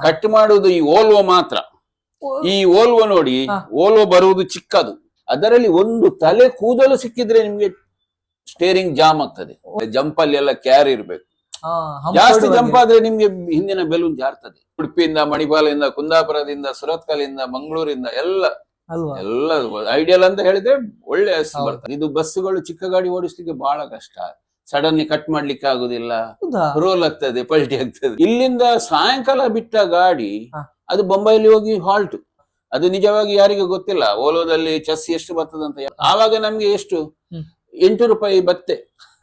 Cut ಮಾಡುವುದು ಈ Volvo ಮಾತ್ರ. ಈ ಓಲ್ವೋ ನೋಡಿ, ಓಲ್ವೋ ಬರುವುದು ಚಿಕ್ಕದು, ಅದರಲ್ಲಿ ಒಂದು ತಲೆ ಕೂದಲು ಸಿಕ್ಕಿದ್ರೆ ನಿಮ್ಗೆ ಸ್ಟೇರಿಂಗ್ ಜಾಮ್ ಆಗ್ತದೆ. ಜಂಪ್ ಅಲ್ಲಿ ಎಲ್ಲ ಕ್ಯಾರ್ ಇರ್ಬೇಕು. ಜಾಸ್ತಿ ಜಂಪ್ ಆದ್ರೆ ನಿಮ್ಗೆ ಹಿಂದಿನ ಬೆಲೂನ್ ಜಾರ್ತದೆ. ಉಡುಪಿಯಿಂದ, ಮಣಿಪಾಲದಿಂದ, ಕುಂದಾಪುರದಿಂದ, ಸುರತ್ಕಲಿಂದ, ಮಂಗಳೂರಿಂದ ಎಲ್ಲ ಐಡಿಯಲ್ ಅಂತ ಹೇಳಿದ್ರೆ ಒಳ್ಳೆ ಬರ್ತದೆ. ಇದು ಬಸ್ಸುಗಳು ಚಿಕ್ಕ ಗಾಡಿ ಓಡಿಸ್ಲಿಕ್ಕೆ ಬಹಳ ಕಷ್ಟ. ಸಡನ್ಲಿ ಕಟ್ ಮಾಡ್ಲಿಕ್ಕೆ ಆಗುದಿಲ್ಲ, ರೋಲ್ ಆಗ್ತದೆ, ಪಲ್ಟಿ ಆಗ್ತದೆ. ಇಲ್ಲಿಂದ ಸಾಯಂಕಾಲ ಬಿಟ್ಟ ಗಾಡಿ ಅದು ಬೊಂಬೈಲಿ ಹೋಗಿ ಹಾಲ್ಟ್. ಅದು ನಿಜವಾಗಿ ಯಾರಿಗೂ ಗೊತ್ತಿಲ್ಲ ಓಲೋದಲ್ಲಿ ಚೆಸ್ ಎಷ್ಟು ಬರ್ತದಂತ. ಆವಾಗ ನಮ್ಗೆ ಎಷ್ಟು 8 ರೂಪಾಯಿ ಬತ್ತೆ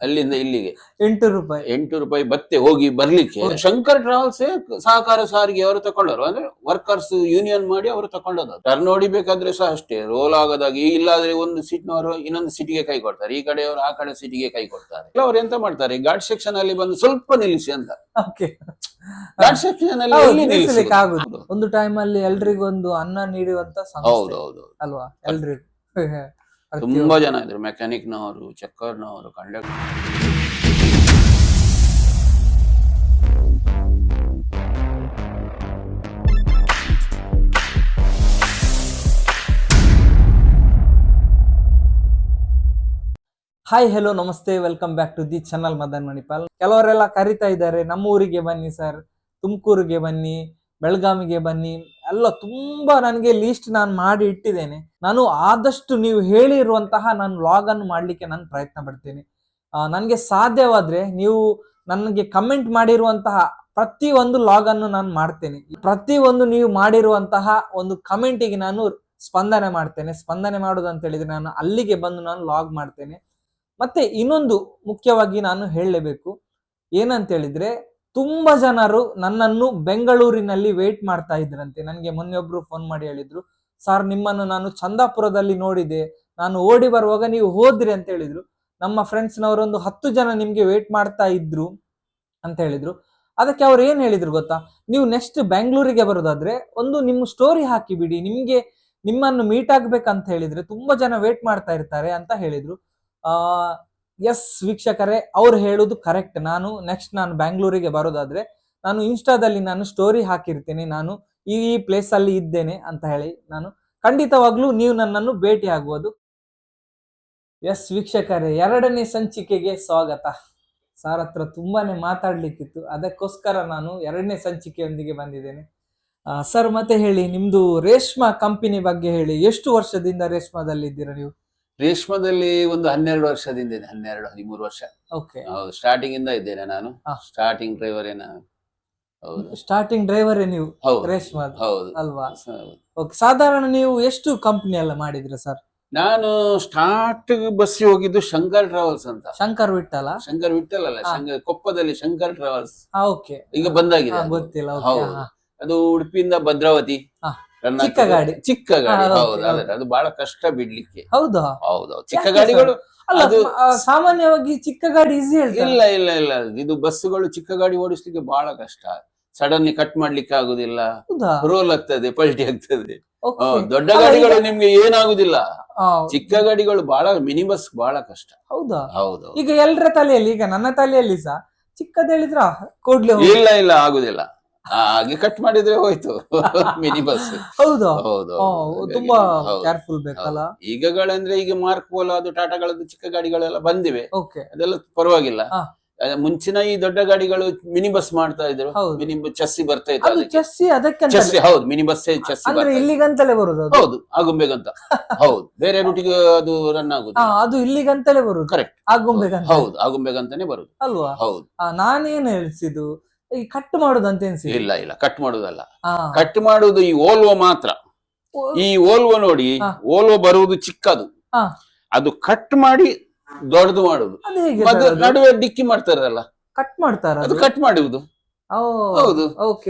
ಅಲ್ಲಿಂದ ಇಲ್ಲಿಗೆ. 8 ರೂಪಾಯಿ ಬತ್ತೆ ಹೋಗಿ ಬರ್ಲಿಕ್ಕೆ. ಶಂಕರ್ ಟ್ರಾವೆಲ್ಸ್ ಸಹಕಾರ ಸಾರಿಗೆ ಅವರು ತಕೊಂಡರು, ಅಂದ್ರೆ ವರ್ಕರ್ಸ್ ಯೂನಿಯನ್ ಮಾಡಿ ಅವರು ತಕೊಂಡದ್ದು. ಟರ್ನ್ ಹೊಡಿಬೇಕಾದ್ರೆ ಸಹ ಅಷ್ಟೇ, ರೋಲ್ ಆಗದಾಗಿ. ಇಲ್ಲಾದ್ರೆ ಒಂದು ಸೀಟ್ನವರು ಇನ್ನೊಂದು ಸೀಟಿಗೆ ಕೈ ಕೊಡ್ತಾರೆ, ಈ ಕಡೆಯವರು ಆ ಕಡೆ ಸೀಟಿಗೆ ಕೈ ಕೊಡ್ತಾರೆ. ಅವ್ರು ಎಂತ ಮಾಡ್ತಾರೆ, ಗಾರ್ಡ್ ಸೆಕ್ಷನ್ ಅಲ್ಲಿ ಬಂದು ಸ್ವಲ್ಪ ನಿಲ್ಲಿಸಿ ಅಂತ. ಗಾರ್ಡ್ ಸೆಕ್ಷನ್ ಅಲ್ಲಿ ನಿಲ್ಲಿಸಲಿಕ್ಕೆ ಆಗುದು. ಒಂದು ಟೈಮ್ ಅಲ್ಲಿ ಎಲ್ರಿಗೂ ಒಂದು ಅನ್ನ ನೀಡುವಂತ ಹೌದೌದು ಅಲ್ವಾ, ಎಲ್ರಿಗೂ ತುಂಬಾ ಜನ ಇದ್ರು, ಮೆಕ್ಯಾನಿಕ್ ನವರು, ಚೆಕ್ಕರ್ನವರು, ಕಂಡಕ್ಟರ್. ಹಾಯ್, ಹೆಲೋ, ನಮಸ್ತೆ, welcome back to the channel Madan Manipal. ಕೆಲವರೆಲ್ಲ ಕರಿತಾ ಇದ್ದಾರೆ, ನಮ್ಮ ಊರಿಗೆ ಬನ್ನಿ ಸರ್, ತುಮಕೂರಿಗೆ ಬನ್ನಿ, ಬೆಳಗಾವಿಗೆ ಬನ್ನಿ ಎಲ್ಲ. ತುಂಬಾ ನನಗೆ ಲೀಸ್ಟ್ ನಾನು ಮಾಡಿ ಇಟ್ಟಿದ್ದೇನೆ. ನಾನು ಆದಷ್ಟು ನೀವು ಹೇಳಿರುವಂತಹ ನಾನು ವ್ಲಾಗ್ ಅನ್ನು ಮಾಡ್ಲಿಕ್ಕೆ ನಾನು ಪ್ರಯತ್ನ ಪಡ್ತೇನೆ. ನನಗೆ ಸಾಧ್ಯವಾದ್ರೆ ನೀವು ನನಗೆ ಕಮೆಂಟ್ ಮಾಡಿರುವಂತಹ ಪ್ರತಿ ಒಂದು ವ್ಲಾಗ್ ಅನ್ನು ನಾನು ಮಾಡ್ತೇನೆ. ಪ್ರತಿ ಒಂದು ನೀವು ಮಾಡಿರುವಂತಹ ಒಂದು ಕಮೆಂಟಿಗೆ ನಾನು ಸ್ಪಂದನೆ ಮಾಡ್ತೇನೆ. ಸ್ಪಂದನೆ ಮಾಡೋದು ಅಂತ ಹೇಳಿದ್ರೆ ನಾನು ಅಲ್ಲಿಗೆ ಬಂದು ನಾನು ವ್ಲಾಗ್ ಮಾಡ್ತೇನೆ. ಮತ್ತೆ ಇನ್ನೊಂದು ಮುಖ್ಯವಾಗಿ ನಾನು ಹೇಳಲೇಬೇಕು, ಏನಂತ ಹೇಳಿದ್ರೆ ತುಂಬಾ ಜನರು ನನ್ನನ್ನು ಬೆಂಗಳೂರಿನಲ್ಲಿ ವೇಟ್ ಮಾಡ್ತಾ ಇದ್ರಂತೆ. ನನಗೆ ಮೊನ್ನೆ ಒಬ್ರು ಫೋನ್ ಮಾಡಿ ಹೇಳಿದ್ರು, ಸರ್ ನಿಮ್ಮನ್ನು ನಾನು ಚಂದಾಪುರದಲ್ಲಿ ನೋಡಿದೆ, ನಾನು ಓಡಿ ಬರುವಾಗ ನೀವು ಹೋದ್ರಿ ಅಂತ ಹೇಳಿದ್ರು. ನಮ್ಮ ಫ್ರೆಂಡ್ಸ್ನವರೊಂದು 10 ಜನ ನಿಮ್ಗೆ ವೇಟ್ ಮಾಡ್ತಾ ಇದ್ರು ಅಂತ ಹೇಳಿದ್ರು. ಅದಕ್ಕೆ ಅವ್ರು ಏನ್ ಹೇಳಿದ್ರು ಗೊತ್ತಾ, ನೀವು ನೆಕ್ಸ್ಟ್ ಬೆಂಗಳೂರಿಗೆ ಬರೋದಾದ್ರೆ ಒಂದು ನಿಮ್ಮ ಸ್ಟೋರಿ ಹಾಕಿ ಬಿಡಿ, ನಿಮ್ಮನ್ನು ಮೀಟ್ ಆಗ್ಬೇಕಂತ ಹೇಳಿದ್ರೆ ತುಂಬಾ ಜನ ವೇಟ್ ಮಾಡ್ತಾ ಇರ್ತಾರೆ ಅಂತ ಹೇಳಿದ್ರು. ಎಸ್ ವೀಕ್ಷಕರೇ, ಅವ್ರು ಹೇಳುದು ಕರೆಕ್ಟ್. ನಾನು ಬ್ಯಾಂಗ್ಳೂರಿಗೆ ಬರೋದಾದ್ರೆ ನಾನು ಇನ್ಸ್ಟಾದಲ್ಲಿ ನಾನು ಸ್ಟೋರಿ ಹಾಕಿರ್ತೀನಿ, ನಾನು ಈ ಪ್ಲೇಸ್ ಅಲ್ಲಿ ಇದ್ದೇನೆ ಅಂತ ಹೇಳಿ. ನಾನು ಖಂಡಿತವಾಗ್ಲೂ ನೀವು ನನ್ನನ್ನು ಭೇಟಿ ಆಗುವುದು. ಎಸ್ ವೀಕ್ಷಕರೇ, 2ನೇ ಸಂಚಿಕೆಗೆ ಸ್ವಾಗತ. ಸರ್ ಹತ್ರ ತುಂಬಾನೇ ಮಾತಾಡ್ಲಿಕ್ಕಿತ್ತು, ಅದಕ್ಕೋಸ್ಕರ ನಾನು 2ನೇ ಸಂಚಿಕೆಯೊಂದಿಗೆ ಬಂದಿದ್ದೇನೆ. ಸರ್ ಮತ್ತೆ ಹೇಳಿ, ನಿಮ್ದು ರೇಷ್ಮಾ ಕಂಪನಿ ಬಗ್ಗೆ ಹೇಳಿ. ಎಷ್ಟು ವರ್ಷದಿಂದ ರೇಷ್ಮಾದಲ್ಲಿ ಇದ್ದೀರಾ ನೀವು? ರೇಷ್ಮದಲ್ಲಿ ಒಂದು 12 ವರ್ಷದಿಂದ ಇದೆ, 13 ವರ್ಷ. ಹೌದು, ಸ್ಟಾರ್ಟಿಂಗ್ ಇಂದ ಇದ್ದೇನೆ ನಾನು. ಸ್ಟಾರ್ಟಿಂಗ್ ಡ್ರೈವರೇ ನಾನು. ಹೌದು, ಸ್ಟಾರ್ಟಿಂಗ್ ಡ್ರೈವರೇ ನೀವು ರೇಷ್ಮಾ? ಹೌದು ಅಲ್ವಾ. ಸಾಧಾರಣ ನೀವು ಎಷ್ಟು ಕಂಪನಿ ಎಲ್ಲ ಮಾಡಿದ್ರಿ ಸರ್? ನಾನು ಸ್ಟಾರ್ಟ್ ಬಸ್ ಹೋಗಿದ್ದು ಶಂಕರ್ ಟ್ರಾವೆಲ್ಸ್ ಅಂತ. ಶಂಕರ್ ವಿಠಲ್ ಅಲ್ಲ, ಕೊಪ್ಪದಲ್ಲಿ ಶಂಕರ್ ಟ್ರಾವೆಲ್ಸ್ ಈಗ ಬಂದಾಗಿದೆ. ಗೊತ್ತಿಲ್ಲ. ಹೌದು, ಅದು ಉಡುಪಿಯಿಂದ ಭದ್ರಾವತಿ. ಚಿಕ್ಕ ಗಾಡಿ. ಹೌದು, ಅದು ಬಹಳ ಕಷ್ಟ ಬಿಡ್ಲಿಕ್ಕೆ. ಹೌದು, ಚಿಕ್ಕ ಗಾಡಿಗಳು. ಸಾಮಾನ್ಯವಾಗಿ ಚಿಕ್ಕ ಗಾಡಿ ಈಸಿ. ಇಲ್ಲ, ಇದು ಬಸ್ಸುಗಳು ಚಿಕ್ಕ ಗಾಡಿ ಓಡಿಸ್ಲಿಕ್ಕೆ ಬಹಳ ಕಷ್ಟ. ಸಡನ್ಲಿ ಕಟ್ ಮಾಡ್ಲಿಕ್ಕೆ ಆಗುದಿಲ್ಲ, ರೋಲ್ ಆಗ್ತದೆ, ಪಲ್ಟಿ ಆಗ್ತದೆ. ದೊಡ್ಡ ಗಾಡಿಗಳು ನಿಮ್ಗೆ ಏನಾಗುದಿಲ್ಲ, ಚಿಕ್ಕ ಗಾಡಿಗಳು ಬಹಳ, ಮಿನಿ ಬಸ್ ಬಹಳ ಕಷ್ಟ. ಹೌದು. ಈಗ ಎಲ್ಲರ ತಲೆಯಲ್ಲಿ, ಈಗ ನನ್ನ ತಲೆಯಲ್ಲಿ ಸಹ ಚಿಕ್ಕದ ಹೇಳಿದ್ರ ಕೊಡ್ಲಿ. ಇಲ್ಲ ಆಗುದಿಲ್ಲ, ಹಾಗೆ ಕಟ್ ಮಾಡಿದ್ರೆ ಹೋಯ್ತು ಮಿನಿ ಬಸ್. ಹೌದು, ತುಂಬಾ ಕೇರ್ಫುಲ್ ಬೇಕಲ್ಲ. ಈಗಗಳಂದ್ರೆ ಈಗ ಮಾರ್ಕ್ ಪೋಲೋ, ಅದು ಟಾಟಾಗಳದ್ದು ಚಿಕ್ಕ ಗಾಡಿಗಳೆಲ್ಲ ಬಂದಿವೆ, ಅದೆಲ್ಲ ಪರವಾಗಿಲ್ಲ. ಮುಂಚಿನ ಈ ದೊಡ್ಡ ಗಾಡಿಗಳು ಮಿನಿ ಬಸ್ ಮಾಡ್ತಾ ಇದ್ರು. ಮಿನಿ ಚೆಸ್ಸಿ ಬರ್ತಾ ಇತ್ತು. ಚೆಸ್ಸಿ, ಹೌದು, ಮಿನಿ ಬಸ್ ಚೆಸ್ಸಿ ಇಲ್ಲಿಗಂತಲೇ ಬರುದು. ಹೌದು, ಆಗುಂಬೆಗಂತ. ಹೌದು, ಬೇರೆ ರೂಟಿಗೆ ಅದು ರನ್ ಆಗುದು. ಅದು ಇಲ್ಲಿಗಂತಲೇ ಬರುದು. ಕರೆಕ್ಟ್, ಆಗುಂಬೆಗಂತ. ಹೌದು, ಆಗುಂಬೆಗಂತಾನೆ ಬರುದು ಅಲ್ವಾ. ಹೌದು. ನಾನೇನು ಹೇಳ್ಸಿದ್ದು, ಈ ಕಟ್ ಮಾಡುದು ಅಂತ ಎನ್ಸಿ. ಇಲ್ಲ, ಕಟ್ ಮಾಡುದಲ್ಲ. ಕಟ್ ಮಾಡುದು ಈ ಓಲ್ವೋ ಮಾತ್ರ. ಈ ಓಲ್ವೋ ನೋಡಿ, ಓಲ್ವೋ ಬರುವುದು ಚಿಕ್ಕದು, ಅದು ಕಟ್ ಮಾಡಿ ದೊಡ್ಡದು ಮಾಡುದು. ನಡುವೆ ಡಿಕ್ಕಿ ಮಾಡ್ತಾರಲ್ಲ, ಕಟ್ ಮಾಡ್ತಾರ, ಅದು ಕಟ್ ಮಾಡುವುದು. ಹೌದು.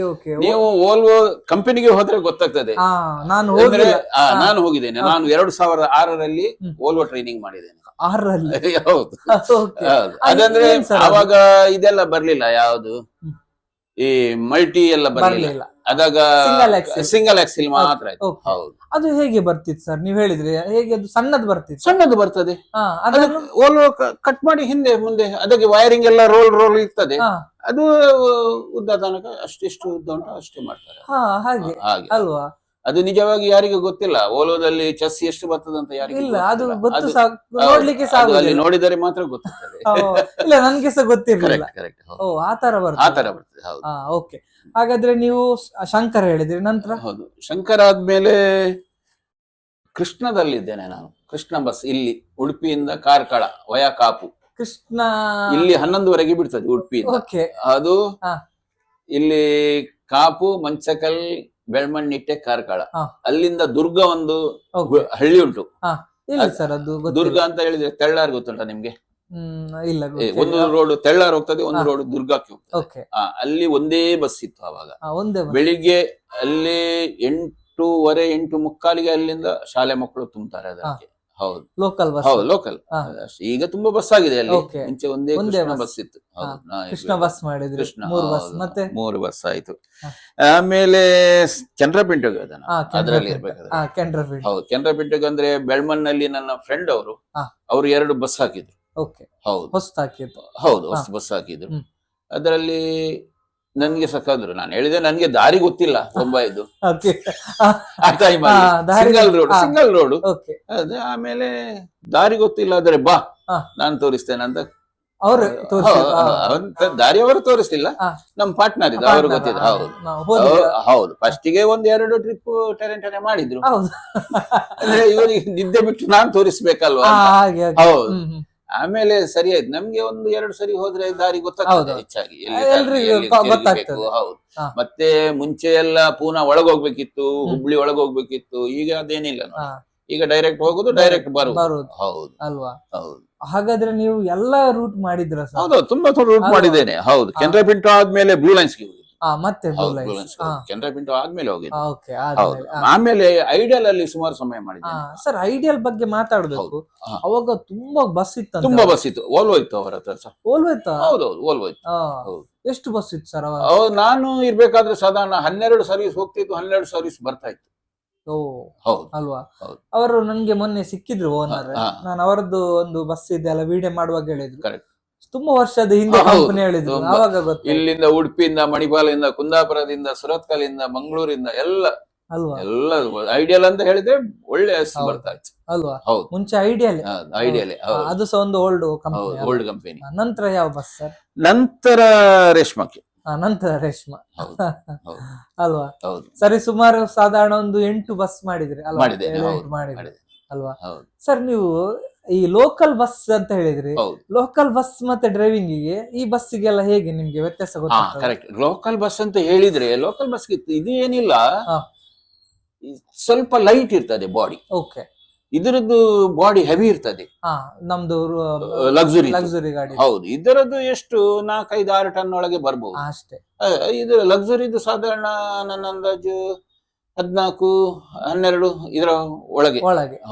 ನೀವು ಓಲ್ವೋ ಕಂಪನಿಗೆ ಹೋದ್ರೆ ಗೊತ್ತಾಗ್ತದೆ. ನಾನು ಹೋಗಿದ್ದೇನೆ. ನಾನು 2006ರಲ್ಲಿ ಓಲ್ವೋ ಟ್ರೈನಿಂಗ್ ಮಾಡಿದ್ದೇನೆ. ಹೌದು. ಅದಂದ್ರೆ ಅವಾಗ ಇದೆಲ್ಲ ಬರ್ಲಿಲ್ಲ, ಯಾವುದು ಈ ಮಲ್ಟಿ ಎಲ್ಲ ಬರ್ಲಿಲ್ಲ. ಅದಾಗ Single axle. ಸಿಂಗಲ್ ಆಕ್ಸಿಲ್ ಮಾತ್ರ ಆಯ್ತು. Okay. ಹೌದು, ಅದು ಹೇಗೆ ಬರ್ತಿತ್ತು ಸರ್, ನೀವ್ ಹೇಳಿದ್ರಿ ಹೇಗೆ ಅದು ಸಣ್ಣದು ಬರ್ತಿತ್ತು? ಸಣ್ಣದು ಬರ್ತದೆ. ಹಾ, ಅದನ್ನು ಓಲ್ವೋ ಕಟ್ ಮಾಡಿ ಹಿಂದೆ ಮುಂದೆ ಅದಕ್ಕೆ ವೈರಿಂಗ್ ಎಲ್ಲ ರೋಲ್ ಇರ್ತದೆ. ಹಾ ಅದು ಉದ್ದ ತನಕ ಅಷ್ಟಿಷ್ಟು ಉದ್ದ ಉಂಟು ಅಷ್ಟೇ ಮಾಡ್ತಾರೆ. ಹಾ ಹಾಗೆ ಹಾಗೆ ಅಲ್ವಾ? ಅದು ನಿಜವಾಗಿ ಯಾರಿಗೂ ಗೊತ್ತಿಲ್ಲ. ಓಲೋದಲ್ಲಿ ಚೆಸ್ ಎಷ್ಟು ಬರ್ತದಂತ ಯಾರಿಗೂ ಇಲ್ಲ, ಅದು ಗೊತ್ತಿಲ್ಲ. ಗೊತ್ತು ನೋಡ್ಲಿಕ್ಕೆ ಅದು ಅಲ್ಲಿ ಸಾಗುದಿಲ್ಲ. ನೋಡಿದರೆ ಮಾತ್ರ ಗೊತ್ತಾಗ್ತದೆ. ಇಲ್ಲ, ನನ್ಗೆ ಸಹ ಗೊತ್ತಿರ್ಲಿಲ್ಲ. ಕರೆಕ್ಟ್ ಓ, ಆ ತರ ಆ ಬರ್ತದೆ. ತರ ಬರ್ತದೆ. ಹೌದು ಹಾ, ಓಕೆ. ಹಾಗಾದ್ರೆ ನೀವು ಶಂಕರ ಹೇಳಿದ್ರಿ, ನಂತರ ಹೌದು. ಶಂಕರ ಆದ್ಮೇಲೆ ಕೃಷ್ಣದಲ್ಲಿದ್ದೇನೆ ನಾನು. ಕೃಷ್ಣ ಬಸ್ ಇಲ್ಲಿ ಉಡುಪಿಯಿಂದ ಕಾರ್ಕಳ ವಯಾ ಕಾಪು, ಕೃಷ್ಣ. ಇಲ್ಲಿ 11ವರೆಗೆ ಬಿಡ್ತದೆ ಉಡುಪಿಯಿಂದ. ಓಕೆ. ಅದು ಹಾ. ಇಲ್ಲಿ ಕಾಪು, ಮಂಚಕಲ್, ಬೆಳ್ಮಣ್ಣಿಟ್ಟೆ, ಕಾರ್ಕಳ. ಹಾ. ಅಲ್ಲಿಂದ ದುರ್ಗ ಒಂದು ಓಕೆ. ಹಳ್ಳಿ ಉಂಟು. ಇಲ್ಲ ಸರ್, ಅದು ದುರ್ಗ ಗೊತ್ತಿಲ್ಲ. ಅಂತ ಹೇಳಿದ್ರೆ ತೆಳ್ಳಾರ್ ಗೊತ್ತುಂಟ ನಿಮ್ಗೆ? ಇಲ್ಲ, ಒಂದು ರೋಡ್ ತೆಳ್ಳಾರ್ ಹೋಗ್ತದೆ, ಒಂದು ರೋಡ್ ದುರ್ಗಕ್ಕೆ ಹೋಗ್ತದೆ. ಓಕೆ. ಅಲ್ಲಿ ಒಂದೇ ಬಸ್ ಇತ್ತು ಅವಾಗ. ಒಂದೇ ಬಸ್. ಬೆಳಿಗ್ಗೆ ಅಲ್ಲಿ 8:30 8:45 ಅಲ್ಲಿಂದ ಶಾಲೆ ಮಕ್ಕಳು ತುಂಬ್ತಾರೆ ಅದಕ್ಕೆ. ಹೌದು, ಲೋಕಲ್ ಬಸ್. ಹೌದು, ಲೋಕಲ್. ಹಾ. ಈಗ ತುಂಬಾ ಬಸ್ ಆಗಿದೆ ಅಲ್ಲಿ. Okay. ಮುಂಚೆ ಒಂದೇ ಒಂದೇ ಕೃಷ್ಣ ಬಸ್. ಬಸ್ ಇತ್ತು. ಹೌದು, ಕೃಷ್ಣ ಬಸ್ ಮಾಡಿದ್ರಿ, ಕೃಷ್ಣ, 3 ಬಸ್. ಹೌದು, ಮತ್ತೆ 3 ಬಸ್ ಆಯ್ತು. ಹಾ. ಆಮೇಲೆ ಕೆನರಾಪಿಂಟೆಗೆ ಹೋದ ನಾನು. ಅದ್ರಲ್ಲಿ ಇರ್ಬೇಕಾದ್ರೆ. ಕೆನರಾಪಿಂಟೆ. ಹೌದು, ಕೆನರಾಪಿಂಟೆಗೆ ಅಂದ್ರೆ ಬೆಳ್ಮಣ್ಣಲ್ಲಿ ನನ್ನ ಫ್ರೆಂಡ್ ಅವರು ಹಾ. ಅವ್ರು 2 ಬಸ್ ಹಾಕಿದ್ರು. ಓಕೆ. ಹೌದು ಹೊಸ್ತಾಕಿತ್ತು. ಹೌದು, ಹೊಸ ಬಸ್ ಹಾಕಿದ್ರು. ಹ್ಮ್. ಅದರಲ್ಲಿ ನನ್ಗೆ ಸಕಾದ್ರು. ನಾನು ಹೇಳಿದೆ ನನ್ಗೆ ದಾರಿ ಗೊತ್ತಿಲ್ಲ ಬೊಂಬಾಯಿದು. ಓಕೆ. ಆ ಟೈಮಲ್ಲಿ ಸಿಂಗಲ್ ರೋಡ್. ಓಕೆ. ಅದೇ ಆಮೇಲೆ ದಾರಿ ಗೊತ್ತಿಲ್ಲ, ಆದ್ರೆ ಬಾ ಹಾ. ನಾನು ತೋರಿಸ್ತೇನೆ ಅಂತ. ಅವ್ರು ದಾರಿ ಅವರು ತೋರಿಸ್ಲಿಲ್ಲ, ಹಾ. ನಮ್ ಪಾರ್ಟ್ನರ್ ಇದ್ದ, ಅವ್ರು ಗೊತ್ತಿದೆ. ಹೌದು ಹೌದು. ಫಸ್ಟಿಗೆ 1-2 ಟ್ರಿಪ್ ಟೆನೆ ಮಾಡಿದ್ರು. ಹೌದು. ಅಂದ್ರೆ ಇವರಿಗೆ ನಿದ್ದೆ ಬಿಟ್ಟು ನಾನ್ ತೋರಿಸ್ಬೇಕಲ್ವಾ ಅಂತ. ಹಾಗೆ ಹಾಗೆ. ಹೌದು. ಹ್ಮ್, ಹ್ಮ್. ಆಮೇಲೆ ಸರಿ ಆಯ್ತು. ನಮ್ಗೆ 1-2 ಸರಿ ಹೋದ್ರೆ ದಾರಿ ಗೊತ್ತಾಗ್ತದೆ ಹೌದು. ಹೆಚ್ಚಾಗಿ. ಎಲ್ರಿಗೂ ಗೊತ್ತಾಗ್ತದೆ. ಹೌದು. ಹಾ. ಮತ್ತೆ ಮುಂಚೆ ಎಲ್ಲ ಪೂನಾ ಒಳಗೋಗ್ಬೇಕಿತ್ತು, ಹುಬ್ಳಿ ಒಳಗೋಗ್ಬೇಕಿತ್ತು. ಈಗ ಅದೇನಿಲ್ಲ ನೋಡಿ. ಹಾ. ಈಗ ಡೈರೆಕ್ಟ್ ಹೋಗುದು, ಡೈರೆಕ್ಟ್ ಬರುದು. ಹೌದು ಅಲ್ವಾ? ಹೌದು ಹಾಗಾದ್ರೆ ನೀವು ಎಲ್ಲಾ ರೂಟ್ ಮಾಡಿದ್ರ ಸರ್? ಹೌದು, ತುಂಬಾ ರೂಟ್ ಮಾಡಿದ್ದೇನೆ. ಹೌದು, ಕೆನರಾಪಿಂಟೆ ಆದ್ಮೇಲೆ ಬ್ಲೂ ಲೈನ್ಸ್ಗೆ ಹೋಗಿದ್ದು. ಮತ್ತೆ ಕೆನರಾಪಿಂಟೆ ಆದ್ಮೇಲೆ ಹೋಗಿದ್ದು. ಓಕೆ. ಹೌದು. ಆಮೇಲೆ ಐಡಿಯಲ್ ಅಲ್ಲಿ ಸುಮಾರು ಸಮಯ ಮಾಡಿದ್ದೇನೆ. ಸರ್, ಐಡಿಯಲ್ ಬಗ್ಗೆ ಮಾತಾಡ್ಬೇಕು. ಅವಾಗ ತುಂಬಾ ಬಸ್ ಇತ್ತು. ತುಂಬಾ ಬಸ್ ಇತ್ತು. ಓಲ್ವೋ ಇತ್ತು ಅವರ ಹತ್ರ ಸಹ. ಓಲ್ವೋ ಇತ್ತ? ಹೌದೌದು, ಓಲ್ವೋ ಇತ್ತು. ಹೌದು. ಎಷ್ಟು ಬಸ್ ಇತ್ತು ಸರ್ ಅವಾಗ? ನಾನು ಇರ್ಬೇಕಾದ್ರೆ ಸಾಧಾರಣ 12 ಸರ್ವಿಸ್ ಹೋಗ್ತಿತ್ತು, 12 ಸರ್ವಿಸ್ ಬರ್ತಾ ಇತ್ತು. ಓ, ಹೌದು ಅಲ್ವಾ? ಹೌದು. ಅವರು ನನ್ಗೆ ಮೊನ್ನೆ ಸಿಕ್ಕಿದ್ರು ಓನರ್. ನಾನು ಅವರದ್ದು ಒಂದು ಬಸ್ ಇದೆ ಅಲ್ಲ, ವಿಡಿಯೋ ಮಾಡುವಾಗ ಹೇಳಿದ್ರು. ಕರೆಕ್ಟ್. ತುಂಬಾ ವರ್ಷದ ಹಿಂದೆ ಹೌದು, ಕಂಪನಿ ಹೇಳಿದ್ರು. ತುಂಬಾ. ಅವಾಗ ಗೊತ್ತು. ಇಲ್ಲಿಂದ ಉಡುಪಿಯಿಂದ, ಮಣಿಪಾಲದಿಂದ, ಕುಂದಾಪುರದಿಂದ, ಸುರತ್ಕಲಿಂದ, ಮಂಗಳೂರಿಂದ ಎಲ್ಲ ಅಲ್ವಾ? ಎಲ್ಲ ಐಡಿಯಲ್ ಅಂತ ಹೇಳಿದ್ರೆ ಒಳ್ಳೆ ಹೆಸರು ಹೌದು. ಬರ್ತಾ ಇತ್ತು. ಅಲ್ವಾ? ಹೌದು, ಮುಂಚೆ ಐಡಿಯಲ್. ಐಡಿಯಲ್. ಅದು ಸಹ ಒಂದು ಓಲ್ಡ್ ಕಂಪನಿ. Old company. ನಂತರ ಯಾವ ಬಸ್ ಸರ್? ನಂತರ ರೇಷ್ಮಕ್ಕೆ. ನಂತರ ರೇಷ್ಮಾ. ಹೌದು, ಹೌದು, ಅಲ್ವಾ? ಹೌದು. ಸರಿ, ಸುಮಾರು ಸಾಧಾರಣ ಒಂದು 8 ಬಸ್ ಮಾಡಿದ್ರಿ ಅಲ್ವಾ? ಮಾಡಿದ್ದೇನೆ. 7, ಹೌದು, 8 ಮಾಡಿದ್ರಿ ಮಾಡಿದೆ. ಅಲ್ವಾ? ಹೌದು, ಸರ್, ನೀವು ಈ ಲೋಕಲ್ ಬಸ್ ಅಂತ ಹೇಳಿದ್ರಿ. ಹೌದು. ಲೋಕಲ್ ಬಸ್ ಮತ್ತೆ ಡ್ರೈವಿಂಗ್ ಗೆ, ಈ ಬಸ್ಸಿಗೆಲ್ಲ ಹೇಗೆ ನಿಮ್ಗೆ ವ್ಯತ್ಯಾಸ ಗೊತ್ತಾಗ್ತದೆ? ಕರೆಕ್ಟ್. ಲೋಕಲ್ ಬಸ್ ಅಂತ ಹೇಳಿದ್ರೆ ಲೋಕಲ್ ಬಸ್ ಇದು ಏನಿಲ್ಲ, ಸ್ವಲ್ಪ ಲೈಟ್ ಇರ್ತದೆ ಬಾಡಿ. ಓಕೆ. ಇದರದ್ದು ಬಾಡಿ ಹೆವಿ ಇರ್ತದೆ. ನಮ್ದು ಲಕ್ಸುರಿ ಲಕ್ಸುರಿ ಗಾಡಿ. ಹೌದು. ಇದರದ್ದು ಎಷ್ಟು 4-5-6 ಟನ್ ಒಳಗೆ ಬರ್ಬೋದು ಅಷ್ಟೇ. ಇದು ಲಕ್ಸುರಿದು ಸಾಧಾರಣ ನನ್ನ ಅಂದಾಜು 14-12 ಇದರ ಒಳಗೆ.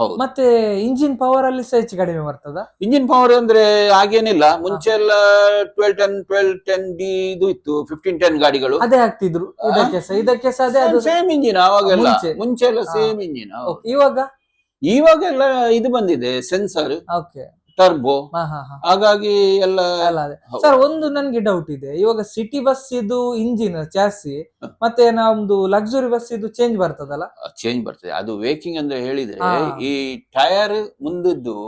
ಹೌದು. ಮತ್ತೆ ಇಂಜಿನ್ ಪವರ್ ಅಲ್ಲಿ ಸಹ ಹೆಚ್ಚು ಕಡಿಮೆ ಬರ್ತದ? ಇಂಜಿನ್ ಪವರ್ ಅಂದ್ರೆ ಹಾಗೇನಿಲ್ಲ. ಮುಂಚೆ ಎಲ್ಲ 1210 ಇದು ಇತ್ತು, 1510 ಗಾಡಿಗಳು. ಅದೇ ಆಗ್ತಿದ್ರು. ಇದಕ್ಕೆ ಸಹ ಅದೇ. ಅದು ಸೇಮ್ ಇಂಜಿನ್ ಅವಾಗೆಲ್ಲ. ಮುಂಚೆ ಎಲ್ಲ ಸೇಮ್ ಇಂಜಿನ್. ಇವಾಗೆಲ್ಲ ಇದು ಬಂದಿದೆ, ಸೆನ್ಸರ್, ಟರ್ಬೋ. ಹಾಗಾಗಿ ಎಲ್ಲ. ಸರ್, ಒಂದು ನನ್ಗೆ ಡೌಟ್ ಇದೆ. ಇವಾಗ ಸಿಟಿ ಬಸ್ ಇದು ಇಂಜಿನ್ ಚಾಸಿ ಮತ್ತೆ ನಮ್ದು ಲಕ್ಸುರಿ ಬಸ್ ಇದು ಚೇಂಜ್ ಬರ್ತದಲ್ಲ? ಚೇಂಜ್ ಬರ್ತದೆ. ಅದು ವೇಕಿಂಗ್ ಅಂದ್ರೆ ಹೇಳಿದ್ರೆ ಈ ಟೈರ್ ಮುಂದದ್ದು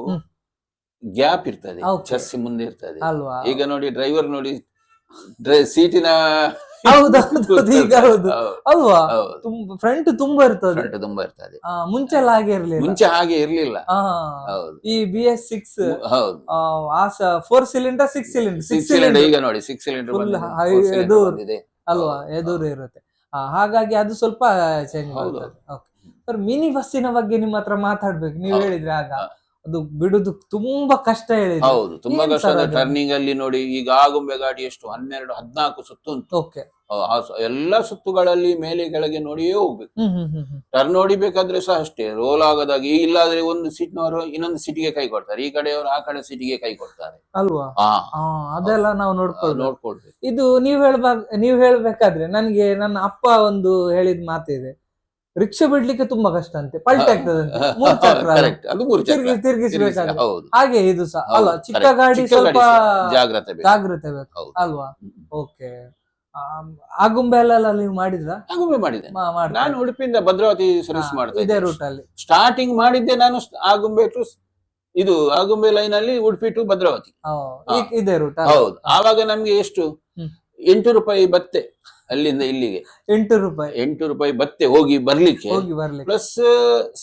ಗ್ಯಾಪ್ ಇರ್ತದೆ, ಚೆಸ್ ಮುಂದೆ ಇರ್ತದೆ ಅಲ್ವಾ? ಈಗ ನೋಡಿ ಡ್ರೈವರ್ ನೋಡಿ ಸೀಟಿನ ಈಗ ಹೌದು ಅಲ್ವಾ? ಫ್ರಂಟ್ ತುಂಬಾ ಇರ್ತದೆ. ಮುಂಚೆ ಎಲ್ಲ ಹಾಗೆ ಇರ್ಲಿಲ್ಲ. ಮುಂಚೆ ಹಾಗೆ ಇರ್ಲಿಲ್ಲ. ಈ BS6 4 ಸಿಲಿಂಡರ್ 6 ಸಿಲಿಂಡರ್ ಈಗ ನೋಡಿ 6 ಸಿಲಿಂಡರ್ ಅಲ್ವಾ? ಎದುರು ಇರುತ್ತೆ. ಹಾಗಾಗಿ ಅದು ಸ್ವಲ್ಪ ಚೇಂಜ್ ಮಾಡ್ತದೆ. ಸರ್, ಮಿನಿ ಬಸ್ಸಿನ ಬಗ್ಗೆ ನಿಮ್ಮ ಹತ್ರ ಮಾತಾಡ್ಬೇಕು. ನೀವು ಹೇಳಿದ್ರೆ ಆಗ ಅದು ಬಿಡುದು ತುಂಬಾ ಕಷ್ಟ ಹೇಳಿದ್ರೆ. ಹೌದು, ತುಂಬಾ ಕಷ್ಟ. ಟರ್ನಿಂಗ್ ಅಲ್ಲಿ ನೋಡಿ, ಈಗ ಆಗುಂಬೆ ಗಾಡಿ ಎಷ್ಟು 12-14 ಸುತ್ತು ಉಂಟು. ಓಕೆ. ಎಲ್ಲಾ ಸುತ್ತುಗಳಲ್ಲಿ ಮೇಲೆ ಕೆಳಗೆ ನೋಡಿಯೇ ಹೋಗ್ಬೇಕು. ಟರ್ನ್ ಹೊಡಿಬೇಕಾದ್ರೆ ಸಹ ಅಷ್ಟೇ, ರೋಲ್ ಆಗದಾಗ ಇಲ್ಲಾದ್ರೆ ಒಂದು ಸೀಟ್ನವರು ಇನ್ನೊಂದು ಸೀಟಿಗೆ ಕೈ ಕೊಡ್ತಾರೆ, ಈ ಕಡೆಯವರು ಆ ಕಡೆ ಸೀಟಿಗೆ ಕೈ ಕೊಡ್ತಾರೆ ಅಲ್ವಾ. ಅದೆಲ್ಲ ನಾವು ನೋಡ್ಕೊಳ್ಬೇಕು. ಇದು ನೀವ್ ಹೇಳ್ಬೇಕಾದ್ರೆ ನನ್ಗೆ ನನ್ನ ಅಪ್ಪ ಒಂದು ಹೇಳಿದ ಮಾತಿದೆ, ರಿಕ್ಷಾ ಬಿಡ್ಲಿಕ್ಕೆ ತುಂಬಾ ಕಷ್ಟ ಅಂತೆ, ಪಲ್ಟಿ ಆಗ್ತದಂತೆ, ತಿರ್ಗಿಸ್ಬೇಕಾದ್ರೆ. ಹಾಗೆ ಇದು ಸಹ ಅಲ್ವಾ, ಚಿಕ್ಕ ಗಾಡಿ ಸ್ವಲ್ಪ ಜಾಗ್ರತೆ ಬೇಕು ಅಲ್ವಾ. ಓಕೆ. ಆಗುಂಬೆಲ್ಲ ನೀವು ಮಾಡಿದ್ರ? ಆಗುಂಬೆ ಮಾಡಿದೆ ನಾನು, ಉಡುಪಿಯಿಂದ ಭದ್ರಾವತಿ ಸರ್ವಿಸ್ ಮಾಡ್ತಾ ಇದೇ ರೂಟ್ ಅಲ್ಲಿ ಸ್ಟಾರ್ಟಿಂಗ್ ಮಾಡಿದ್ದೆ ನಾನು. ಆಗುಂಬೆ ಟು ಇದು ಆಗುಂಬೆ ಲೈನ್ ಅಲ್ಲಿ ಉಡುಪಿ ಟು ಭದ್ರಾವತಿ ಇದೇ ರೂಟ್. ಹೌದು. ಆವಾಗ ನಮ್ಗೆ ಎಷ್ಟು 8 ರೂಪಾಯಿ ಬತ್ತೆ, ಅಲ್ಲಿಂದ ಇಲ್ಲಿಗೆ 8 ರೂಪಾಯಿ ಬತ್ತೆ ಹೋಗಿ ಬರ್ಲಿಕ್ಕೆ. ಪ್ಲಸ್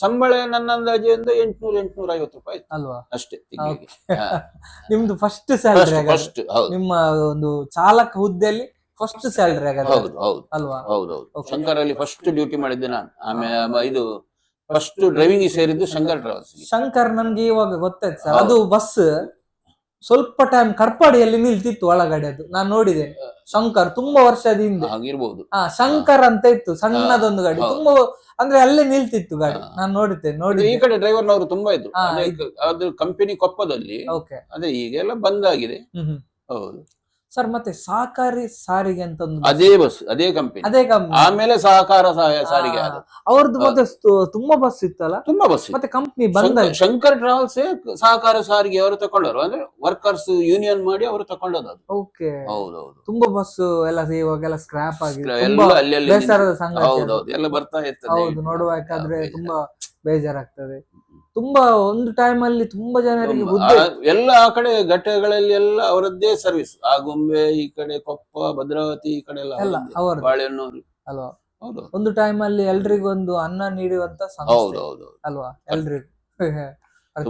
ಸಂಬಳ ನನ್ನ ಅಂದಾಜು 800-850 ರೂಪಾಯಿ ಅಲ್ವಾ ಅಷ್ಟೇ ತಿಂಗಳಿಗೆ. ನಿಮ್ದು ಫಸ್ಟ್ ಸ್ಯಾಲರಿ? ಫಸ್ಟ್ ನಿಮ್ಮ ಒಂದು ಚಾಲಕ ಹುದ್ದೆಯಲ್ಲಿ ಫಸ್ಟ್ ಸ್ಯಾಲರಿ ಆಗ? ಹೌದು ಹೌದು ಅಲ್ವಾ. ಹೌದೌದು. ಶಂಕರ್ ಅಲ್ಲಿ ಫಸ್ಟ್ ಡ್ಯೂಟಿ ಮಾಡಿದ್ದೆ ನಾನು. ಆಮೇಲೆ ಇದು ಫಸ್ಟ್ ಡ್ರೈವಿಂಗ್ ಸೇರಿದ್ದು ಶಂಕರ್ ಟ್ರಾವೆಲ್ಸ್. ಶಂಕರ್ ನನ್ಗೆ ಇವಾಗ ಗೊತ್ತಾಯ್ತು ಸರ್, ಅದು ಬಸ್ ಸ್ವಲ್ಪ ಟೈಮ್ ಕಡ್ಪಾಡಿಯಲ್ಲಿ ನಿಲ್ತಿತ್ತು ಒಳಗಡೆ, ಅದು ನಾನು ನೋಡಿದೆ. ಶಂಕರ್ ತುಂಬಾ ವರ್ಷದ ಹಿಂದೆ ಆಗಿರ್ಬೋದು. ಶಂಕರ್ ಅಂತ ಇತ್ತು, ಸಣ್ಣದೊಂದು ಗಾಡಿ, ತುಂಬಾ ಅಂದ್ರೆ ಅಲ್ಲೇ ನಿಲ್ತಿತ್ತು ಗಾಡಿ, ನಾನು ನೋಡಿ. ಈ ಕಡೆ ಡ್ರೈವರ್ನವರು ತುಂಬಾ ಇದ್ರು. ಅದು ಕಂಪನಿ ಕೊಪ್ಪದಲ್ಲಿ. ಅದೇ ಈಗೆಲ್ಲ ಬಂದಾಗಿದೆ. ಹೌದು ಸರ್. ಮತ್ತೆ ಸಹಕಾರಿ ಸಾರಿಗೆ ಅಂತ ಒಂದು ಅದೇ ಬಸ್, ಅದೇ ಕಂಪನಿ. ಆಮೇಲೆ ಸಹಕಾರ ಸಾರಿಗೆ ಅವ್ರದ್ದು ಮತ್ತೆ ತುಂಬಾ ಬಸ್ ಇತ್ತಲ್ಲ? ತುಂಬಾ ಬಸ್. ಮತ್ತೆ ಕಂಪನಿ ಬಂದ ಶಂಕರ್ ಟ್ರಾವೆಲ್ಸ್ ಸಹಕಾರ ಸಾರಿಗೆ ಅವರು ತಕೊಂಡರು, ಅಂದ್ರೆ ವರ್ಕರ್ಸ್ ಯೂನಿಯನ್ ಮಾಡಿ ಅವರು ತಕೊಂಡದ್ದು ಅದು. ಓಕೆ. ಹೌದೌದು. ತುಂಬಾ ಬಸ್ ಎಲ್ಲ ಇವಾಗೆಲ್ಲ ಸ್ಕ್ರಾಪ್ ಆಗಿದೆ, ಹೌದೌದು, ಎಲ್ಲ ಬರ್ತಾ ಇರ್ತದೆ. ಹೌದು, ನೋಡುವಾದ್ರೆ ತುಂಬಾ ಬೇಜಾರಾಗ್ತದೆ. ತುಂಬಾ ಒಂದು ಟೈಮ್ ಅಲ್ಲಿ ತುಂಬಾ ಜನರಿಗೆ ಎಲ್ಲ ಆ ಕಡೆ ಘಟ್ಟಗಳಲ್ಲಿ ಎಲ್ಲ ಅವರದ್ದೇ ಸರ್ವಿಸ್. ಆಗುಂಬೆ ಈ ಕಡೆ, ಕೊಪ್ಪ, ಭದ್ರಾವತಿ ಈ ಕಡೆ ಎಲ್ಲ ಬಾಳೆಹೊನ್ನೂರು ಅಲ್ವಾ. ಒಂದು ಟೈಮ್ ಅಲ್ಲಿ ಎಲ್ರಿಗೂ ಒಂದು ಅನ್ನ ನೀಡುವಂತ ಹೌದೌದು ಅಲ್ವಾ. ಎಲ್ರಿಗೂ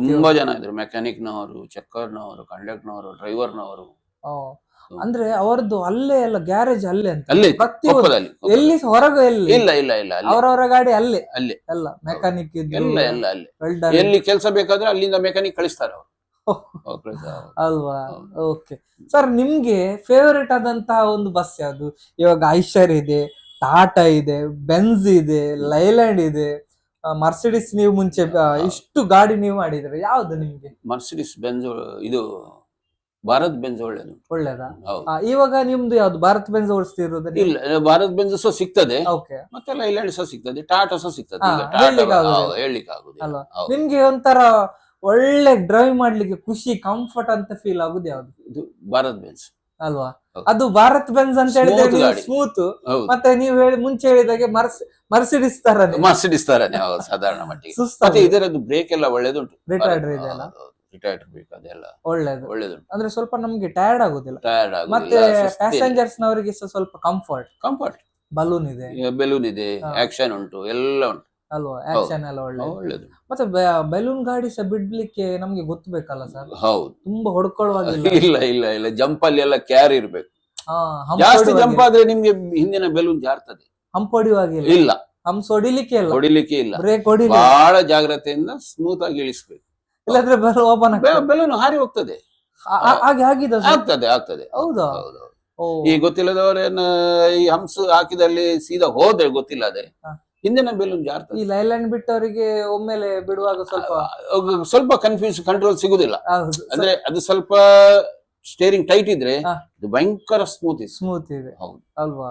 ತುಂಬಾ ಜನ ಇದ್ರು, ಮೆಕ್ಯಾನಿಕ್ನವರು, ಚೆಕ್ಕರ್ನವರು, ಕಂಡಕ್ಟರ್ನವರು, ಡ್ರೈವರ್ನವರು. ಅಂದ್ರೆ ಅವರದ್ದು ಅಲ್ಲೇ ಎಲ್ಲ ಗ್ಯಾರೇಜ್ ಅಲ್ಲೇ ಅಂತ, ಎಲ್ಲಿ ಹೊರಗೆ ಎಲ್ಲಿ ಇಲ್ಲ ಅವರವರ ಗಾಡಿ ಅಲ್ಲೇ ಎಲ್ಲ ಮೆಕ್ಯಾನಿಕ್ ಎಲ್ಲಿ ಕೆಲಸ ಬೇಕಾದ್ರೆ ಅಲ್ಲಿಂದ ಮೆಕ್ಯಾನಿಕ್ ಕಳಿಸ್ತಾರೆ ಅವರು. ಅಲ್ವಾ. ಓಕೆ ಸರ್, ನಿಮ್ಗೆ ಫೇವರೇಟ್ ಆದಂತಹ ಒಂದು ಬಸ್ ಯಾವುದು? ಇವಾಗ ಐಷರ್ ಇದೆ, ಟಾಟಾ ಇದೆ, ಬೆನ್ಸ್ ಇದೆ, ಲೈಲ್ಯಾಂಡ್ ಇದೆ, ಮರ್ಸಿಡಿಸ್. ನೀವು ಮುಂಚೆ ಇಷ್ಟು ಗಾಡಿ ನೀವು ಮಾಡಿದ್ರೆ ಯಾವ್ದು ನಿಮ್ಗೆ? ಮರ್ಸಿಡಿಸ್, ಬೆನ್ಸ್, ಇದು ಭಾರತ್ ಬೆನ್ಸ್ ಒಳ್ಳೇದಾ? ಇವಾಗ ನಿಮ್ದು ಯಾವ್ದು ಭಾರತ್ ಬೆನ್ಸ್ ಓಡಿಸ್ತಿರೋದು? ಇಲ್ಲ, ಭಾರತ್ ಬೆನ್ಸ್ ಸಹ ಸಿಗ್ತದೆ, ಮತ್ತೆ ಲೈಲ್ಯಾಂಡ್ ಸಹ ಸಿಗ್ತದೆ, ಟಾಟಾ ಸಹ ಸಿಗ್ತದೆ. ಹೇಳಲಿಕ್ಕೆ ಆಗುದಿಲ್ಲ. ನಿಮ್ಗೆ ಒಂಥರ ಒಳ್ಳೆ ಡ್ರೈವ್ ಮಾಡ್ಲಿಕ್ಕೆ ಖುಷಿ, ಕಂಫರ್ಟ್ ಅಂತ ಫೀಲ್ ಆಗುದು ಯಾವ್ದು? ಇದು ಭಾರತ್ ಬೆನ್ಸ್ ಅಲ್ವಾ. ಅದು ಭಾರತ್ ಬೆನ್ಸ್ ಅಂತ ಹೇಳಿದ್ರೆ ಸ್ಮೂತ್, ಮತ್ತೆ ನೀವು ಮುಂಚೆ ಹೇಳಿದಾಗೆ ಮರ್ಸಿಡಿಸ್ ತರನೇ ಸಾಧಾರಣ ಮಟ್ಟಿಗೆ. ಮತ್ತೆ ಇದರದ್ದು ಬ್ರೇಕ್ ಎಲ್ಲ ಒಳ್ಳೇದುಂಟು, ರಿಟೈರ್ಡ್ ಬ್ರೇಕ್ ಅದೆಲ್ಲ ಒಳ್ಳೇದು. ಅಂದ್ರೆ ಸ್ವಲ್ಪ ನಮ್ಗೆ ಟಯರ್ಡ್ ಆಗುದಿಲ್ಲ, ಮತ್ತೆ ಪ್ಯಾಸೆಂಜರ್ಸ್ ನವರಿಗೆ ಸ್ವಲ್ಪ ಕಂಫರ್ಟ್. ಬಲೂನ್ ಇದೆ, ಆಕ್ಷನ್ ಉಂಟು, ಎಲ್ಲ ಉಂಟು ಅಲ್ವಾ. ಆಕ್ಷನ್ ಎಲ್ಲ ಒಳ್ಳೇದು. ಮತ್ತೆ ಬೆಲೂನ್ ಗಾಡಿ ಸಹ ಬಿಡ್ಲಿಕ್ಕೆ ನಮ್ಗೆ ಗೊತ್ತಬೇಕಲ್ಲ ಸರ್? ಹೌದು, ತುಂಬಾ ಹೊಡ್ಕೊಳ್ಳುವಾಗಿಲ್ಲ. ಇಲ್ಲ ಜಂಪ್ ಅಲ್ಲಿ ಎಲ್ಲ ಕ್ಯಾರ್ ಇರ್ಬೇಕು. ಜಾಸ್ತಿ ಜಂಪ್ ಆದ್ರೆ ನಿಮ್ಗೆ ಹಿಂದಿನ ಬೆಲೂನ್ ಜಾರ್ತದೆ. ಹಂಪ್ ಹೊಡಿವಾಗಿಲ್ಲ, ಇಲ್ಲ ಹಂಪ್ಸ್ ಹೊಡಿಲಿಕ್ಕೆ ಇಲ್ಲ, ಬ್ರೇಕ್ ಹೊಡಿ, ಬಹಳ ಜಾಗ್ರತೆಯಿಂದ ಸ್ಮೂತ್ ಆಗಿ ಇಳಿಸ್ಬೇಕು. ಇಲ್ಲಾಂದ್ರೆ ಬೆಲೂನ್ ಹಾರಿ ಹೋಗ್ತದೆ. ಆಗ್ತದೆ. ಹೌದಾ? ಈ ಗೊತ್ತಿಲ್ಲದವರೇನ ಈ ಹಂಪ್ಸ್ ಹಾಕಿದಲ್ಲಿ ಸೀದಾ ಹೋದ್ರೆ ಗೊತ್ತಿಲ್ಲದೆ ಹಿಂದಿನ ಬೆಲೂನ್ ಜಾರ್ತದೆ. ಈ ಲೈಲ್ಯಾಂಡ್ ಬಿಟ್ಟವರಿಗೆ ಒಮ್ಮೆಲೆ ಬಿಡುವಾಗ ಸ್ವಲ್ಪ ಕಂಟ್ರೋಲ್ ಸಿಗುದಿಲ್ಲ. ಅಂದ್ರೆ ಅದು ಸ್ವಲ್ಪ ಸ್ಟೇರಿಂಗ್ ಟೈಟ್ ಇದ್ರೆ ಇದು ಭಯಂಕರ ಸ್ಮೂತ್ ಇದೆ. ಅಲ್ವಾ,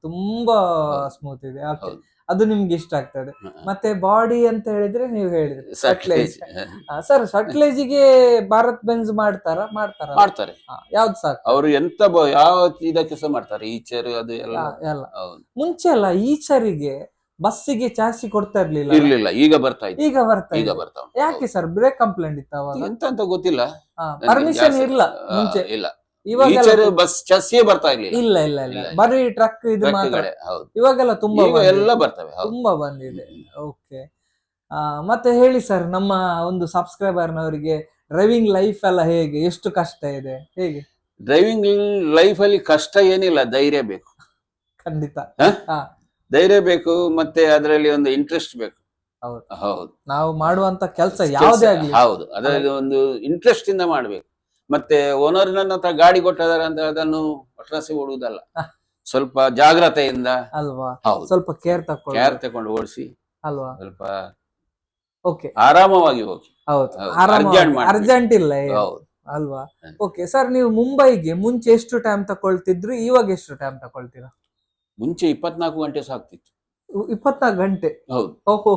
ತುಂಬಾ ಸ್ಮೂತ್ ಇದೆ. ಅದು ನಿಮ್ಗೆ ಇಷ್ಟ ಆಗ್ತದೆ. ಮತ್ತೆ ಬಾಡಿ ಅಂತ ಹೇಳಿದ್ರೆ ನೀವು ಹೇಳಿದ್ರಿ ಸಟ್ಲೇಜ್. ಸರ್, ಸಟ್ಲೇಜಿಗೆ ಭಾರತ್ ಬೆನ್ಸ್ ಮಾಡ್ತಾರೆ. ಯಾವ್ದು ಸಾಕು ಅವರು ಎಂತ ಯಾವ ಇದಕ್ಕೆ ಸಹ ಮಾಡ್ತಾರೆ, ಈಚರ್ ಅದು ಎಲ್ಲ. ಮುಂಚೆ ಅಲ್ಲ ಈಚರಿಗೆ ಬಸ್ಸಿಗೆ ಚಾಸಿ ಕೊಡ್ತಾ ಇರ್ಲಿಲ್ಲ, ಈಗ ಬರ್ತಾ ಯಾಕೆ ಸರ್? ಬ್ರೇಕ್ ಕಂಪ್ಲೇಂಟ್ ಇತ್ತು ಅವಾಗ? ಎಂತ ಗೊತ್ತಿಲ್ಲ, ಪರ್ಮಿಷನ್ ಇಲ್ಲ ಮುಂಚೆ. ಇವಾಗ ಬಸ್ ಚಾಸಿಯೇ ಬರ್ತಾ ಇಲ್ಲ, ಬರೀ ಟ್ರಕ್ ಇದು ಮಾತ್ರ. ಇವಾಗೆಲ್ಲ ತುಂಬಾ ಎಲ್ಲ ಬರ್ತವೆ, ತುಂಬಾ ಬಂದಿದೆ. ಓಕೆ. ಮತ್ತೆ ಹೇಳಿ ಸರ್, ನಮ್ಮ ಒಂದು ಸಬ್ಸ್ಕ್ರೈಬರ್ನವರಿಗೆ ಡ್ರೈವಿಂಗ್ ಲೈಫ್ ಎಲ್ಲ ಹೇಗೆ, ಎಷ್ಟು ಕಷ್ಟ ಇದೆ, ಹೇಗೆ? ಡ್ರೈವಿಂಗ್ ಲೈಫ್ ಅಲ್ಲಿ ಕಷ್ಟ ಏನಿಲ್ಲ, ಧೈರ್ಯ ಬೇಕು. ಖಂಡಿತ ಧೈರ್ಯ ಬೇಕು, ಮತ್ತೆ ಅದರಲ್ಲಿ ಒಂದು ಇಂಟ್ರೆಸ್ಟ್ ಬೇಕು. ಹೌದು, ನಾವು ಮಾಡುವಂತ ಕೆಲಸ ಯಾವುದೇ ಆಗಲಿ, ಹೌದು, ಅದರಲ್ಲಿ ಒಂದು ಇಂಟ್ರೆಸ್ಟ್ ಇಂದ ಮಾಡ್ಬೇಕು. ಮತ್ತೆ ಓನರ್ ನನ್ನ ಹತ್ರ ಗಾಡಿ ಕೊಟ್ಟಿದ್ದಾರೆ ಅಂತ ಅದನ್ನು ಒಟ್ರಾಸಿ ಓಡುವುದಲ್ಲ. ಸ್ವಲ್ಪ ಜಾಗ್ರತೆಯಿಂದ ಅಲ್ವಾ, ಹೌದು ಸ್ವಲ್ಪ ಕೇರ್ ತಕೊಳ್ಳಿ ಕೇರ್ ತಕೊಂಡು ಓಡಿಸಿ ಅಲ್ವಾ. ಸ್ವಲ್ಪ ಓಕೆ, ಆರಾಮವಾಗಿ ಹೋಗಿ. ಹೌದು, ಹೌದು, ಆರಾಮ, urgent ಮಾಡ್ಬೇಡಿ. ಅರ್ಜೆಂಟ್ ಇಲ್ಲ ಏನು, ಹೌದು ಅಲ್ವಾ. ಹ್ಮ್. ಓಕೆ ಸರ್, ನೀವು ಮುಂಬೈಗೆ ಮುಂಚೆ ಎಷ್ಟು ಟೈಮ್ ತಕೊಳ್ತಿದ್ರು, ಇವಾಗ ಎಷ್ಟು ಟೈಮ್ ತಕೊಳ್ತೀರಾ? ಮುಂಚೆ 24 ಗಂಟೆ ಸಾಕ್ತಿತ್ತು. 24 ಗಂಟೆ? ಹೌದು, ಓಹೋ.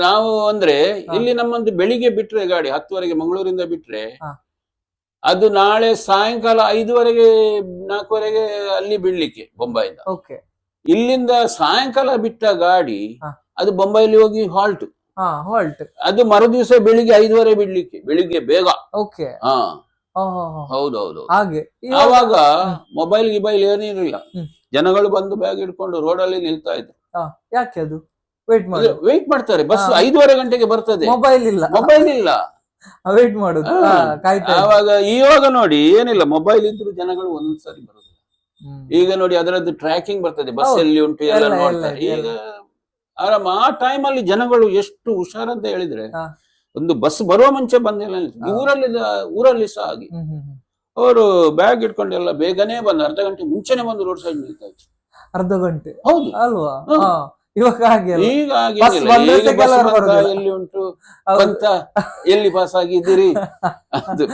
ನಾವು ಅಂದ್ರೆ ಹಾ. ಇಲ್ಲಿ ನಮ್ಮದು ಬೆಳಿಗ್ಗೆ ಬಿಟ್ರೆ ಗಾಡಿ 10ವರೆಗೆ ಮಂಗಳೂರಿಂದ ಬಿಟ್ರೆ ಹಾ. ಅದು ನಾಳೆ ಸಾಯಂಕಾಲ 5ವರೆಗೆ 4ವರೆಗೆ ಅಲ್ಲಿ ಬೀಳ್ಲಿಕ್ಕೆ ಬೊಂಬಾಯಿಂದ. ಓಕೆ. ಇಲ್ಲಿಂದ ಸಾಯಂಕಾಲ ಬಿಟ್ಟ ಗಾಡಿ ಹಾ. ಅದು ಬೊಂಬೈಲಿ ಹೋಗಿ ಹಾಲ್ಟ್. ಹಾ, ಹಾಲ್ಟ್. ಅದು ಮರುದಿವಸ ಬೆಳಿಗ್ಗೆ 5ವರೆ ಬಿಡ್ಲಿಕ್ಕೆ, ಬೆಳಿಗ್ಗೆ ಬೇಗ. ಓಕೆ. ಹಾ ಓಹೋ. ಹೌದೌದು. ಹಾಗೆ ಆವಾಗ ಮೊಬೈಲ್ ಗಿಬೈಲ್ ಏನಿರಲಿಲ್ಲ. ಹ್ಮ್. ಜನಗಳು ಬಂದು ಬ್ಯಾಗ್ ಇಟ್ಕೊಂಡು ರೋಡಲ್ಲಿ ನಿಲ್ತಾ ಇದ್ರು. ಯಾಕೆ ಅದು ವೇಟ್ ಮಾಡಿ ವೆಯ್ಟ್ ಮಾಡ್ತಾರೆ, ಬಸ್ ಹಾ. 5ವರೆ ಗಂಟೆಗೆ ಬರ್ತದೆ, ಮೊಬೈಲ್ ಇಲ್ಲ, ಮೊಬೈಲ್ ಇಲ್ಲ. ವೇಟ್ ಮಾಡುದು, ಹಾ. ಕಾಯ್ತಾ ಆವಾಗ ಇವಾಗ ನೋಡಿ ಏನಿಲ್ಲ, ಮೊಬೈಲ್ ಇದ್ರು ಜನಗಳು ಒಂದೊಂದ್ಸರಿ ಬರುದಿಲ್ಲ. ಹ್ಮ್. ಈಗ ನೋಡಿ ಅದರದ್ದು ಟ್ರ್ಯಾಕಿಂಗ್ ಬರ್ತದೆ, ಬಸ್ ಹೌದು. ಎಲ್ಲಿ ಉಂಟು ಎಲ್ಲ ಎಲ್ಲ, ನೋಡ್ತಾರೆ. ಎಲ್ಲ. ಈಗ ಆರಾಮ. ಆ ಟೈಮ್ ಅಲ್ಲಿ ಜನಗಳು ಎಷ್ಟು ಹುಷಾರಂತ ಹೇಳಿದ್ರೆ, ಹಾ. ಒಂದು ಬಸ್ ಬರುವ ಮುಂಚೆ ಬಂದಿಲ್ಲ. ಹಾ. ಊರಲ್ಲಿ ಸಹ ಹಾಗೆ ಹ್ಮ್, ಹ್ಮ್, ಹ್ಮ್. ಅವರು ಬ್ಯಾಗ್ ಇಟ್ಕೊಂಡೆಲ್ಲ ಬೇಗನೆ ಬಂದು ಅರ್ಧ ಗಂಟೆ ಮುಂಚೆನೆ ಬಂದು ರೋಡ್ ಸೈಡ್ ನಿಲ್ತಾ ಇದ್ರು. ಅರ್ಧ ಗಂಟೆ? ಹೌದು. ಅಲ್ವಾ. ಹ್ಮ್. ಹಾ. ಇವಾಗ ಹಾಗೆ ಅಲ್ಲ. ಈಗ ಬಸ್ ಹಾಗೇನಿಲ್ಲ. ಬಂದ್ರೆ ಈಗ ಬಸ್ ಕೆಲವರು ಬಂತ, ಬರುದಿಲ್ಲ. ಎಲ್ಲಿ ಉಂಟು ಹೌದು. ಬಂತ, ಎಲ್ಲಿ ಪಾಸ್ ಆಗಿದ್ದೀರಿ ಅದು.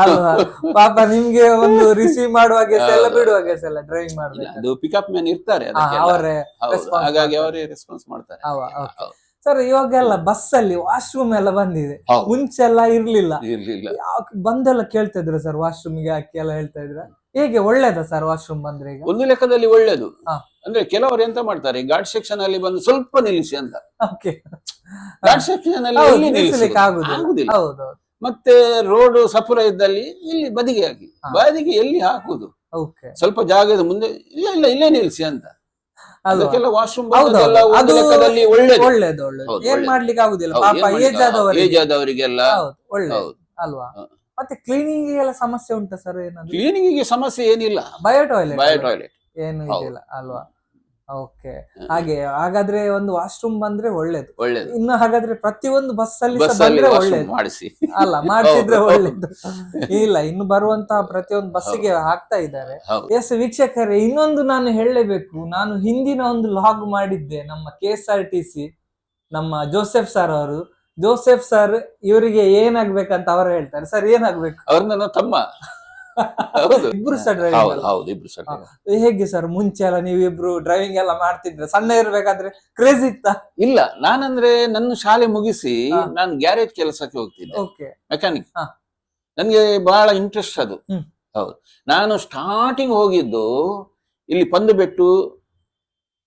ಅಲ್ವಾ. ಪಾಪ ನಿಮ್ಗೆ ಒಂದು ರಿಸೀವ್ ಮಾಡುವಾಗೆ ಸಹ ಎಲ್ಲ, ಹೌದು. ಬಿಡುವಾಗೆ ಸಹ ಎಲ್ಲ ಡ್ರೈವಿಂಗ್ ಮಾಡ್ಬೇಕು. ಅದು ಪಿಕಪ್ ಮ್ಯಾನ್ ಇರ್ತಾರೆ ಅದಕ್ಕೆಲ್ಲ. ಅವರೇ ಹೌದು, response ಹಾಗಾಗಿ ಮಾಡ್ತಾರೆ. ಅವರೇ ರೆಸ್ಪಾನ್ಸ್ ಮಾಡ್ತಾರೆ. ಹೌದು. ಸರ್, ಇವಾಗೆಲ್ಲ ಬಸ್ ಅಲ್ಲಿ ವಾಶ್ರೂಮ್ ಎಲ್ಲ ಬಂದಿದೆ, ಹೌದು. ಮುಂಚೆ ಎಲ್ಲ ಇರ್ಲಿಲ್ಲ. ಇರ್ಲಿಲ್ಲ. ಬಂದೆಲ್ಲ ಕೇಳ್ತಾ ಇದ್ರು ಸರ್, ವಾಶ್ರೂಮ್ ಗೆ ಹಾಕಿ ಎಲ್ಲ ಹೇಳ್ತಾ ಇದ್ರ. ಹೇಗೆ ಒಳ್ಳೇದ ಸರ್ ವಾಶ್ರೂಮ್ ಬಂದ್ರೆ ಈಗ? ಒಂದು ಲೆಕ್ಕದಲ್ಲಿ ಒಳ್ಳೇದು. ಹಾ. ಅಂದ್ರೆ ಕೆಲವರು ಎಂತ ಮಾಡ್ತಾರೆ, ಘಾಟ್ ಸೆಕ್ಷನ್ ಅಲ್ಲಿ ಬಂದು ಸ್ವಲ್ಪ ನಿಲ್ಲಿಸಿ ಅಂತ. ಓಕೆ. ಘಾಟ್ ಸೆಕ್ಷನ್ ಅಲ್ಲಿ ಹೌದು, ಎಲ್ಲಿ ನಿಲ್ಲಿಸ್ಲಿಕ್ಕೆ ಆಗುದಿಲ್ಲ. ಆಗುದಿಲ್ಲ. ಹೌದು. ಮತ್ತೆ ರೋಡ್ ಸಪುರ ಇದ್ದಲ್ಲಿ ಇಲ್ಲಿ ಬದಿಗೆ ಹಾಕಿ, ಹಾ. ಬದಿಗೆ ಎಲ್ಲಿ ಹಾಕುದು, ಓಕೆ. ಸ್ವಲ್ಪ ಜಾಗದ ಮುಂದೆ ಇಲ್ಲೇ ನಿಲ್ಲಿಸಿ ಅಂತ. ಅಲ್ವಾ. ಅದಕ್ಕೆಲ್ಲ ವಾಶ್ರೂಮ್ ಹೌದು, ಬಂದದೆಲ್ಲ ಒಂದು ಅದು ಲೆಕ್ಕದಲ್ಲಿ ಒಳ್ಳೇದು. ಒಳ್ಳೇದು, ಒಳ್ಳೇದು. ಹೌದು, ಏನ್ ಒಳ್ಳೇದು. ಮಾಡ್ಲಿಕ್ಕೆ ಆಗುದಿಲ್ಲ, ಹೌದು, ಪಾಪ ಏನ್ ಏಜ್ ಆದವರಿಗೆ. ಏಜ್ ಆದವರಿಗೆಲ್ಲ ಹೌದು, ಒಳ್ಳೇದು. ಹೌದು. ಅಲ್ವಾ. ಹಾ. ಮತ್ತೆ ಕ್ಲೀನಿಂಗ್ ಎಲ್ಲ ಸಮಸ್ಯೆ ಉಂಟಾ ಸರ್? ಏನಾದ್ರು ಕ್ಲೀನಿಂಗ್ ಗೆ ಸಮಸ್ಯೆ ಏನಿಲ್ಲ, ಬಯೋ ಬಯೋ ಟಾಯ್ಲೆಟ್ ಟಾಯ್ಲೆಟ್. ಏನು ಹೌದು. ಇದಿಲ್ಲ ಅಲ್ವಾ. ಓಕೆ. ಹಾಗೆ ಹಾಗಾದ್ರೆ ಒಂದು ವಾಶ್ರೂಮ್ ಬಂದ್ರೆ ಒಳ್ಳೇದು. ಒಳ್ಳೇದು. ಇನ್ನು ಹಾಗಾದ್ರೆ ಪ್ರತಿಯೊಂದು ಬಸ್ ಅಲ್ಲಿ ಬಸ್ ಅಲ್ಲಿ ಬಂದ್ರೆ ವಾಶ್ರೂಮ್ ಒಳ್ಳೇದು ಮಾಡಿಸಿ. ಅಲ್ಲ, ಮಾಡಿಸಿದ್ರೆ ಹೌದು, ಒಳ್ಳೇದು. ಇಲ್ಲ, ಇನ್ನು ಬರುವಂತಹ ಪ್ರತಿಯೊಂದು ಬಸ್ಸಿಗೆ ಹಾಕ್ತಾ ಇದ್ದಾರೆ. ಹೌದು. ಎಸ್ ವೀಕ್ಷಕರೇ, ಇನ್ನೊಂದು ನಾನು ಹೇಳಲೇಬೇಕು. ನಾನು ಹಿಂದಿನ ಒಂದು ಲಾಗ್ ಮಾಡಿದ್ದೆ ನಮ್ಮ KSRTC, ನಮ್ಮ ಜೋಸೆಫ್ ಸರ್ ಅವರು. ಜೋಸೆಫ್ ಸರ್ ಇವರಿಗೆ ಏನಾಗ್ಬೇಕಂತ ಅವರು ಹೇಳ್ತಾರೆ. ಸರ್, ಏನಾಗ್ಬೇಕು? ಅವ್ರು ನನ್ನ ತಮ್ಮ. ಹೌದು. ಇಬ್ರು ಸಹ ಹೌದು, ಡ್ರೈವಿಂಗ್. ಹೌದು, ಇಬ್ರು ಸಹ ಹೇಗೆ ಸರ್ ಮುಂಚೆ ಎಲ್ಲ ನೀವಿಬ್ರು ಡ್ರೈವಿಂಗ್ ಎಲ್ಲ ಮಾಡ್ತಿದ್ರೆ, ಸಣ್ಣ ಇರ್ಬೇಕಾದ್ರೆ ಕ್ರೇಜ್ ಇತ್ತ? ಇಲ್ಲ, ನಾನಂದ್ರೆ ನನ್ನ ಶಾಲೆ ಮುಗಿಸಿ ಹಾ. ನಾನು ಗ್ಯಾರೇಜ್ ಕೆಲಸಕ್ಕೆ ಹೋಗ್ತಿದ್ದೆ, ಓಕೆ. ಮೆಕ್ಯಾನಿಕ್. ಹಾ. ನನ್ಗೆ ಬಹಳ ಇಂಟ್ರೆಸ್ಟ್ ಅದು. ಹ್ಮ್. ಹೌದು. ನಾನು ಸ್ಟಾರ್ಟಿಂಗ್ ಹೋಗಿದ್ದು ಇಲ್ಲಿ ಪಂದುಬೆಟ್ಟು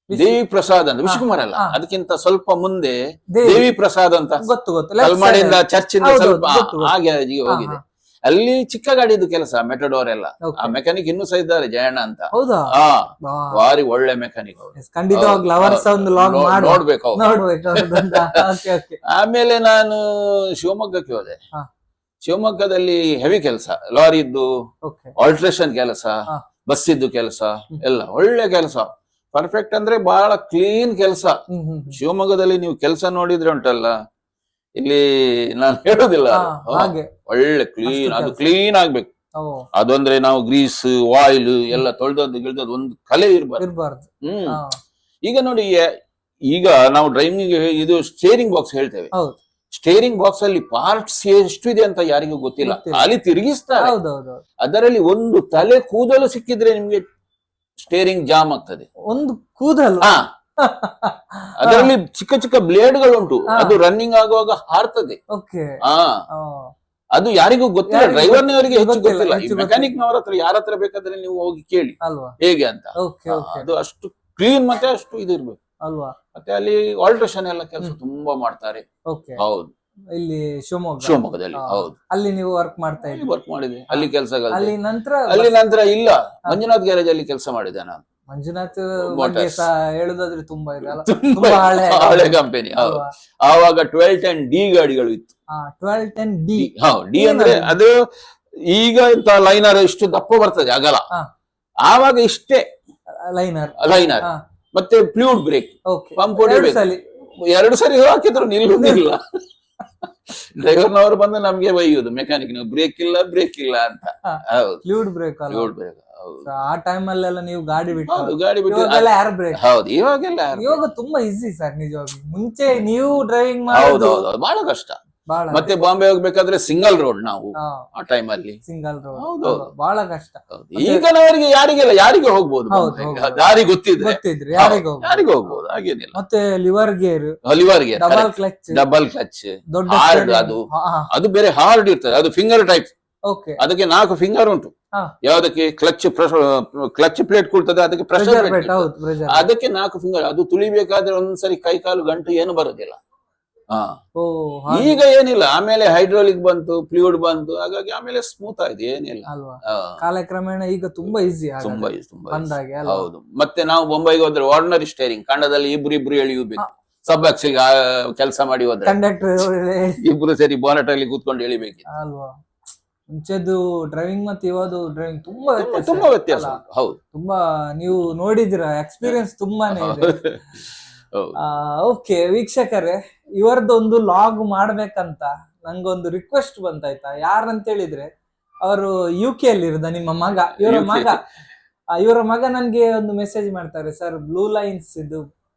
ದೇವಿ ಪ್ರಸಾದ್ ಅಂತ, ವಿಶ್ವಕುಮಾರ್ ಅಲ್ಲ, ಹಾ. ಅದಕ್ಕಿಂತ ಸ್ವಲ್ಪ ಮುಂದೆ ದೇವಿ. ದೇವಿ ಪ್ರಸಾದ್ ಅಂತ, ಗೊತ್ತು, ಗೊತ್ತು. Left ಕಲ್ಮಾಡಿಯಿಂದ side. ಚರ್ಚಿಂದ ಹೌದು, ಸ್ವಲ್ಪ ಗೊತ್ತು, ಗೊತ್ತು. ಆ ಗ್ಯಾರೇಜಿಗೆ ಹಾ, ಹೋಗಿದೆ. ಹಾ. ಅಲ್ಲಿ ಚಿಕ್ಕ ಗಾಡಿದು ಕೆಲಸ, ಮೆಟಡೋರ್ ಎಲ್ಲ. Okay. ಆ ಮೆಕ್ಯಾನಿಕ್ ಇನ್ನೂ ಸಹ ಇದ್ದಾರೆ, ಜಯಣ್ಣ ಅಂತ. ಹೌದಾ? ಹಾ, ವಾ. ಭಾರಿ ಒಳ್ಳೆ ಮೆಕ್ಯಾನಿಕ್ ಅವರು. Yes, ಖಂಡಿತವಾಗ್ಲೂ ಅವರ ಸಹ ಒಂದು ಲಾಗ್ ನೋಡ್ಬೇಕು ಅವ್ರು. ನೋಡ್ಬೇಕು. Okay, okay. ಆಮೇಲೆ ನಾನು ಶಿವಮೊಗ್ಗಕ್ಕೆ ಹೋದೆ. ಹಾ. ಶಿವಮೊಗ್ಗದಲ್ಲಿ ಹೆವಿ ಕೆಲಸ, ಲಾರಿದ್ದು ಓಕೆ. ಆಲ್ಟ್ರೇಷನ್ ಕೆಲಸ, ಹಾ. ಬಸ್ ಇದ್ದು ಕೆಲಸ, ಎಲ್ಲ ಒಳ್ಳೆ ಕೆಲಸ. ಪರ್ಫೆಕ್ಟ್ ಅಂದ್ರೆ ಬಹಳ ಕ್ಲೀನ್ ಕೆಲಸ. ಶಿವಮೊಗ್ಗದಲ್ಲಿ ನೀವು ಕೆಲಸ ನೋಡಿದ್ರೆ ಉಂಟಲ್ಲ, ಇಲ್ಲಿ ನಾನು ಹೇಳೋದಿಲ್ಲ ಅದು. ಹಾ. ಹಾಗೆ ಒಳ್ಳೆ ಕ್ಲೀನ್, ಅದು ಕೆಲ್ಸ. ಕ್ಲೀನ್ ಆಗ್ಬೇಕು. ಓ, ಅದಂದ್ರೆ ನಾವು ಗ್ರೀಸ್ ಆಯಿಲ್ ಎಲ್ಲ ತೊಳೆದದ್ದು ಗಿಳ್ದದ್ದು ಒಂದು ಕಲೆ ಇರ್ಬಾರ್ದು. ಇರ್ಬಾರ್ದು. ಹ್ಮ್. ಹಾ. ಈಗ ನೋಡಿ, ಈಗ ನಾವು ಡ್ರೈವಿಂಗ್ ಇದು ಸ್ಟೇರಿಂಗ್ ಬಾಕ್ಸ್ ಹೇಳ್ತೇವೆ. ಹೌದು. ಸ್ಟೇರಿಂಗ್ ಬಾಕ್ಸ್ ಅಲ್ಲಿ ಪಾರ್ಟ್ಸ್ ಎಷ್ಟು ಇದೆ ಅಂತ ಯಾರಿಗೂ ಗೊತ್ತಿಲ್ಲ. ಗೊತ್ತಿಲ್ಲ. ಅಲ್ಲಿ ತಿರುಗಿಸ್ತಾರೆ. ಹೌದೌದು. ಅದರಲ್ಲಿ ಒಂದು ತಲೆ ಕೂದಲು ಸಿಕ್ಕಿದ್ರೆ ನಿಮ್ಗೆ ಸ್ಟೇರಿಂಗ್ ಜಾಮ್ ಆಗ್ತದೆ. ಒಂದು ಕೂದಲು. ಹಾ, ಅದರಲ್ಲಿ ಚಿಕ್ಕ ಚಿಕ್ಕ ಬ್ಲೇಡ್ಗಳು ಉಂಟು, ಹಾ. ಅದು ರನ್ನಿಂಗ್ ಆಗುವಾಗ ಹಾರ್ತದೆ. ಓಕೆ. ಹಾ, ಓ. ಅದು ಯಾರಿಗೂ ಗೊತ್ತಿಲ್ಲ, ಯಾರಿಗೂ ಡ್ರೈವರ್ನವರಿಗೆ ಹೆಚ್ಚು ಗೊತ್ತಿಲ್ಲ, ಗೊತ್ತಿಲ್ಲ. ಈ ಹೆಚ್ಚು ಮೆಕ್ಯಾನಿಕ್ನವರ ಹತ್ರ ಯಾರ ಹತ್ರ ಬೇಕಾದ್ರೆ ನೀವು ಹೋಗಿ ಕೇಳಿ ಅಲ್ವಾ. ಹೇಗೆ ಅಂತ. Okay, okay. ಅದು ಅಷ್ಟು ಕ್ಲೀನ್ ಮತ್ತೆ ಅಷ್ಟು ಇದಿರ್ಬೇಕು. ಅಲ್ವಾ. ಮತ್ತೆ ಅಲ್ಲಿ ಆಲ್ಟ್ರೇಷನ್ ಎಲ್ಲ ಕೆಲಸ ತುಂಬಾ ಮಾಡ್ತಾರೆ. ಓಕೆ. ಹೌದು, ಇಲ್ಲಿ ಶಿವಮೊಗ್ಗದಲ್ಲಿ. ಹಾ. ಹೌದು, ಅಲ್ಲಿ ನೀವು ವರ್ಕ್ ಮಾಡ್ತಾ ಅಲ್ಲಿ ಇದ್ದೀರಿ. ವರ್ಕ್ ಮಾಡಿದೆ. ಅಲ್ಲಿ ಕೆಲಸಗಳು ಅಲ್ಲಿ ನಂತರ ಅಲ್ಲಿ ನಂತರ ಇಲ್ಲ, ಮಂಜುನಾಥ್ ಗ್ಯಾರೇಜ್ ಅಲ್ಲಿ ಕೆಲಸ ಮಾಡಿದೆ ನಾನು. ಮಂಜುನಾಥ್ Motors. ಬಗ್ಗೆ ಸಹ ಹೇಳುದಾದ್ರೆ ತುಂಬಾ ಇದೆ ಅಲ್ಲ, ತುಂಬಾ ತುಂಬಾ ಹಳೆ ಕಂಪನಿ. ಅಲ್ವಾ? ಆವಾಗ 1210D ಗಾಡಿಗಳು ಇತ್ತು. 1210D. ಡಿ ಅಂದ್ರೆ ಅದು ಈಗ ಇಂತ ಲೈನರ್ ಇಷ್ಟು ದಪ್ಪ ಬರ್ತದೆ ಅಗಲ. ಹಾ. ಆವಾಗ ಇಷ್ಟೇ ಲೈನರ್. ಲೈನರ್, ಮತ್ತೆ ಫ್ಲೂಯಿಡ್ ಬ್ರೇಕ್, ಓಕೆ. ಪಂಪ್ ಎರಡು ಹೊಡಿಬೇಕು. ಸಲ. 2 ಸರಿ ಹಾಕಿದ್ರು ನಿಲ್ಲುವುದಿಲ್ಲ. ಡ್ರೈವರ್ನವರು ಬಂದು ನಮ್ಗೆ ಬೈಯುವುದು, ಮೆಕ್ಯಾನಿಕ್ ನೀವು ಬ್ರೇಕ್ ಇಲ್ಲ ಅಂತ. ಹಾ. ಹೌದು, ಫ್ಲೂಯಿಡ್ ಬ್ರೇಕ್ ಅಲ್ಲ. Fluid brake. ಹೌದು. So, ಆ ಟೈಮ್ ಅಲ್ಲೆಲ್ಲ ನೀವು ಗಾಡಿ ಬಿಟ್ಟು ಹೌದು, ಗಾಡಿ ಬಿಟ್ಟು ಇವಾಗೆಲ್ಲ ಏರ್ ಬ್ರೇಕ್. ಹೌದು, ಇವಾಗೆಲ್ಲ ಇವಾಗ ತುಂಬಾ ಈಸಿ ಸರ್ ನಿಜವಾಗಿ. ಮುಂಚೆ ನೀವು ಡ್ರೈವಿಂಗ್ ಹೌದು ಮಾಡೋದು ಹೌದು ಬಹಳ ಕಷ್ಟ. ಬಹಳ ಮತ್ತೆ ಬಾಂಬೆ ಹೋಗ್ಬೇಕಾದ್ರೆ ಸಿಂಗಲ್ ರೋಡ್ ನಾವು ಆ ಟೈಮ್ ಅಲ್ಲಿ. ಸಿಂಗಲ್ ರೋಡ್ ಹೌದು. ಬಹಳ ಕಷ್ಟ. ಈಗಿನವರಿಗೆ ಯಾರಿಗೆ ಹೋಗ್ಬೋದು, ಹೌದು, ಬಾಂಬೆಗೆ. ಹೌದು. ದಾರಿ ಗೊತ್ತಿದ್ರೆ ಗೊತ್ತಿದ್ರೆ ಯಾರಿಗೂ ಯಾರಿಗೆ ಹೋಗ್ಬೋದು, ಹಾಗೇನಿಲ್ಲ. ಮತ್ತೆ liver gear, liver gear, double clutch, double clutch, ದೊಡ್ಡ ಹಾರ್ಡ್, ಅದು ಬೇರೆ ಹಾರ್ಡ್ ಇರ್ತದೆ, ಅದು ಫಿಂಗರ್ ಟೈಪ್. ಓಕೆ, ಅದಕ್ಕೆ 4 ಫಿಂಗರ್ ಉಂಟು. ಯಾವ್ದಕ್ಕೆ ಕ್ಲಚ್ ಪ್ಲೇಟ್ ಕೊಡ್ತದೆ, ಅದಕ್ಕೆ ಪ್ರೆಷರ್ ಪ್ಲೇಟ್, ಅದಕ್ಕೆ 4 ಫಿಂಗರ್. ಅದು ತುಳಿಬೇಕಾದ್ರೆ ಒಂದ್ಸರಿ ಕೈ ಕಾಲು ಗಂಟು ಏನು ಬರೋದಿಲ್ಲ. ಈಗ ಏನಿಲ್ಲ, ಆಮೇಲೆ ಹೈಡ್ರೋಲಿಕ್ ಬಂತು, ಫ್ಲೂಯಿಡ್ ಬಂತು, ಹಾಗಾಗಿ ಆಮೇಲೆ ಸ್ಮೂತ್ ಆಯ್ತು, ಏನಿಲ್ಲ ಅಲ್ವಾ. ಕಾಲಕ್ರಮೇಣ ಈಗ ತುಂಬಾ ಈಸಿ, ತುಂಬಾ ಹೌದು. ಮತ್ತೆ ನಾವು ಬೊಂಬೈಗೆ ಹೋದ್ರೆ ಆರ್ಡಿನರಿ ಸ್ಟೇರಿಂಗ್, ಕನ್ನಡದಲ್ಲಿ ಇಬ್ರು ಎಳಿಬೇಕು. ಸಬ್ ಆಕ್ಸಿಲ್ ಕೆಲಸ ಮಾಡಿ ಹೋದ್ರೆ ಕಂಡಕ್ಟರ್ ಇಬ್ರು ಸೇರಿ ಬೋನಟ್ ಅಲ್ಲಿ ಕೂತ್ಕೊಂಡು ಎಳಿಬೇಕು ಅಲ್ವಾ. ಮುಂಚೆದು ಡ್ರೈವಿಂಗ್ ಮತ್ತೆ ಇವಾಗ ಡ್ರೈವಿಂಗ್ ತುಂಬಾ ವ್ಯತ್ಯಾಸ. ಹೌದು, ತುಂಬಾ ನೀವು ನೋಡಿದಿರ, ಎಕ್ಸ್ಪೀರಿಯನ್ಸ್ ತುಂಬಾನೇ ಇದೆ. ಓಕೆ ವೀಕ್ಷಕರೇ, ಇವರದೊಂದು ಲಾಗ್ ಮಾಡ್ಬೇಕಂತ ನಂಗೊಂದು ರಿಕ್ವೆಸ್ಟ್ ಬಂತಾಯ್ತಾ. ಯಾರಂತ ಹೇಳಿದ್ರೆ ಅವರು UK ಅಲ್ಲಿ ಇರೋದ ನಿಮ್ಮ ಮಗ, ಇವರ ಮಗ ನನ್ಗೆ ಒಂದು ಮೆಸೇಜ್ ಮಾಡ್ತಾರೆ, ಸರ್ ಬ್ಲೂ ಲೈನ್ಸ್ ಇದು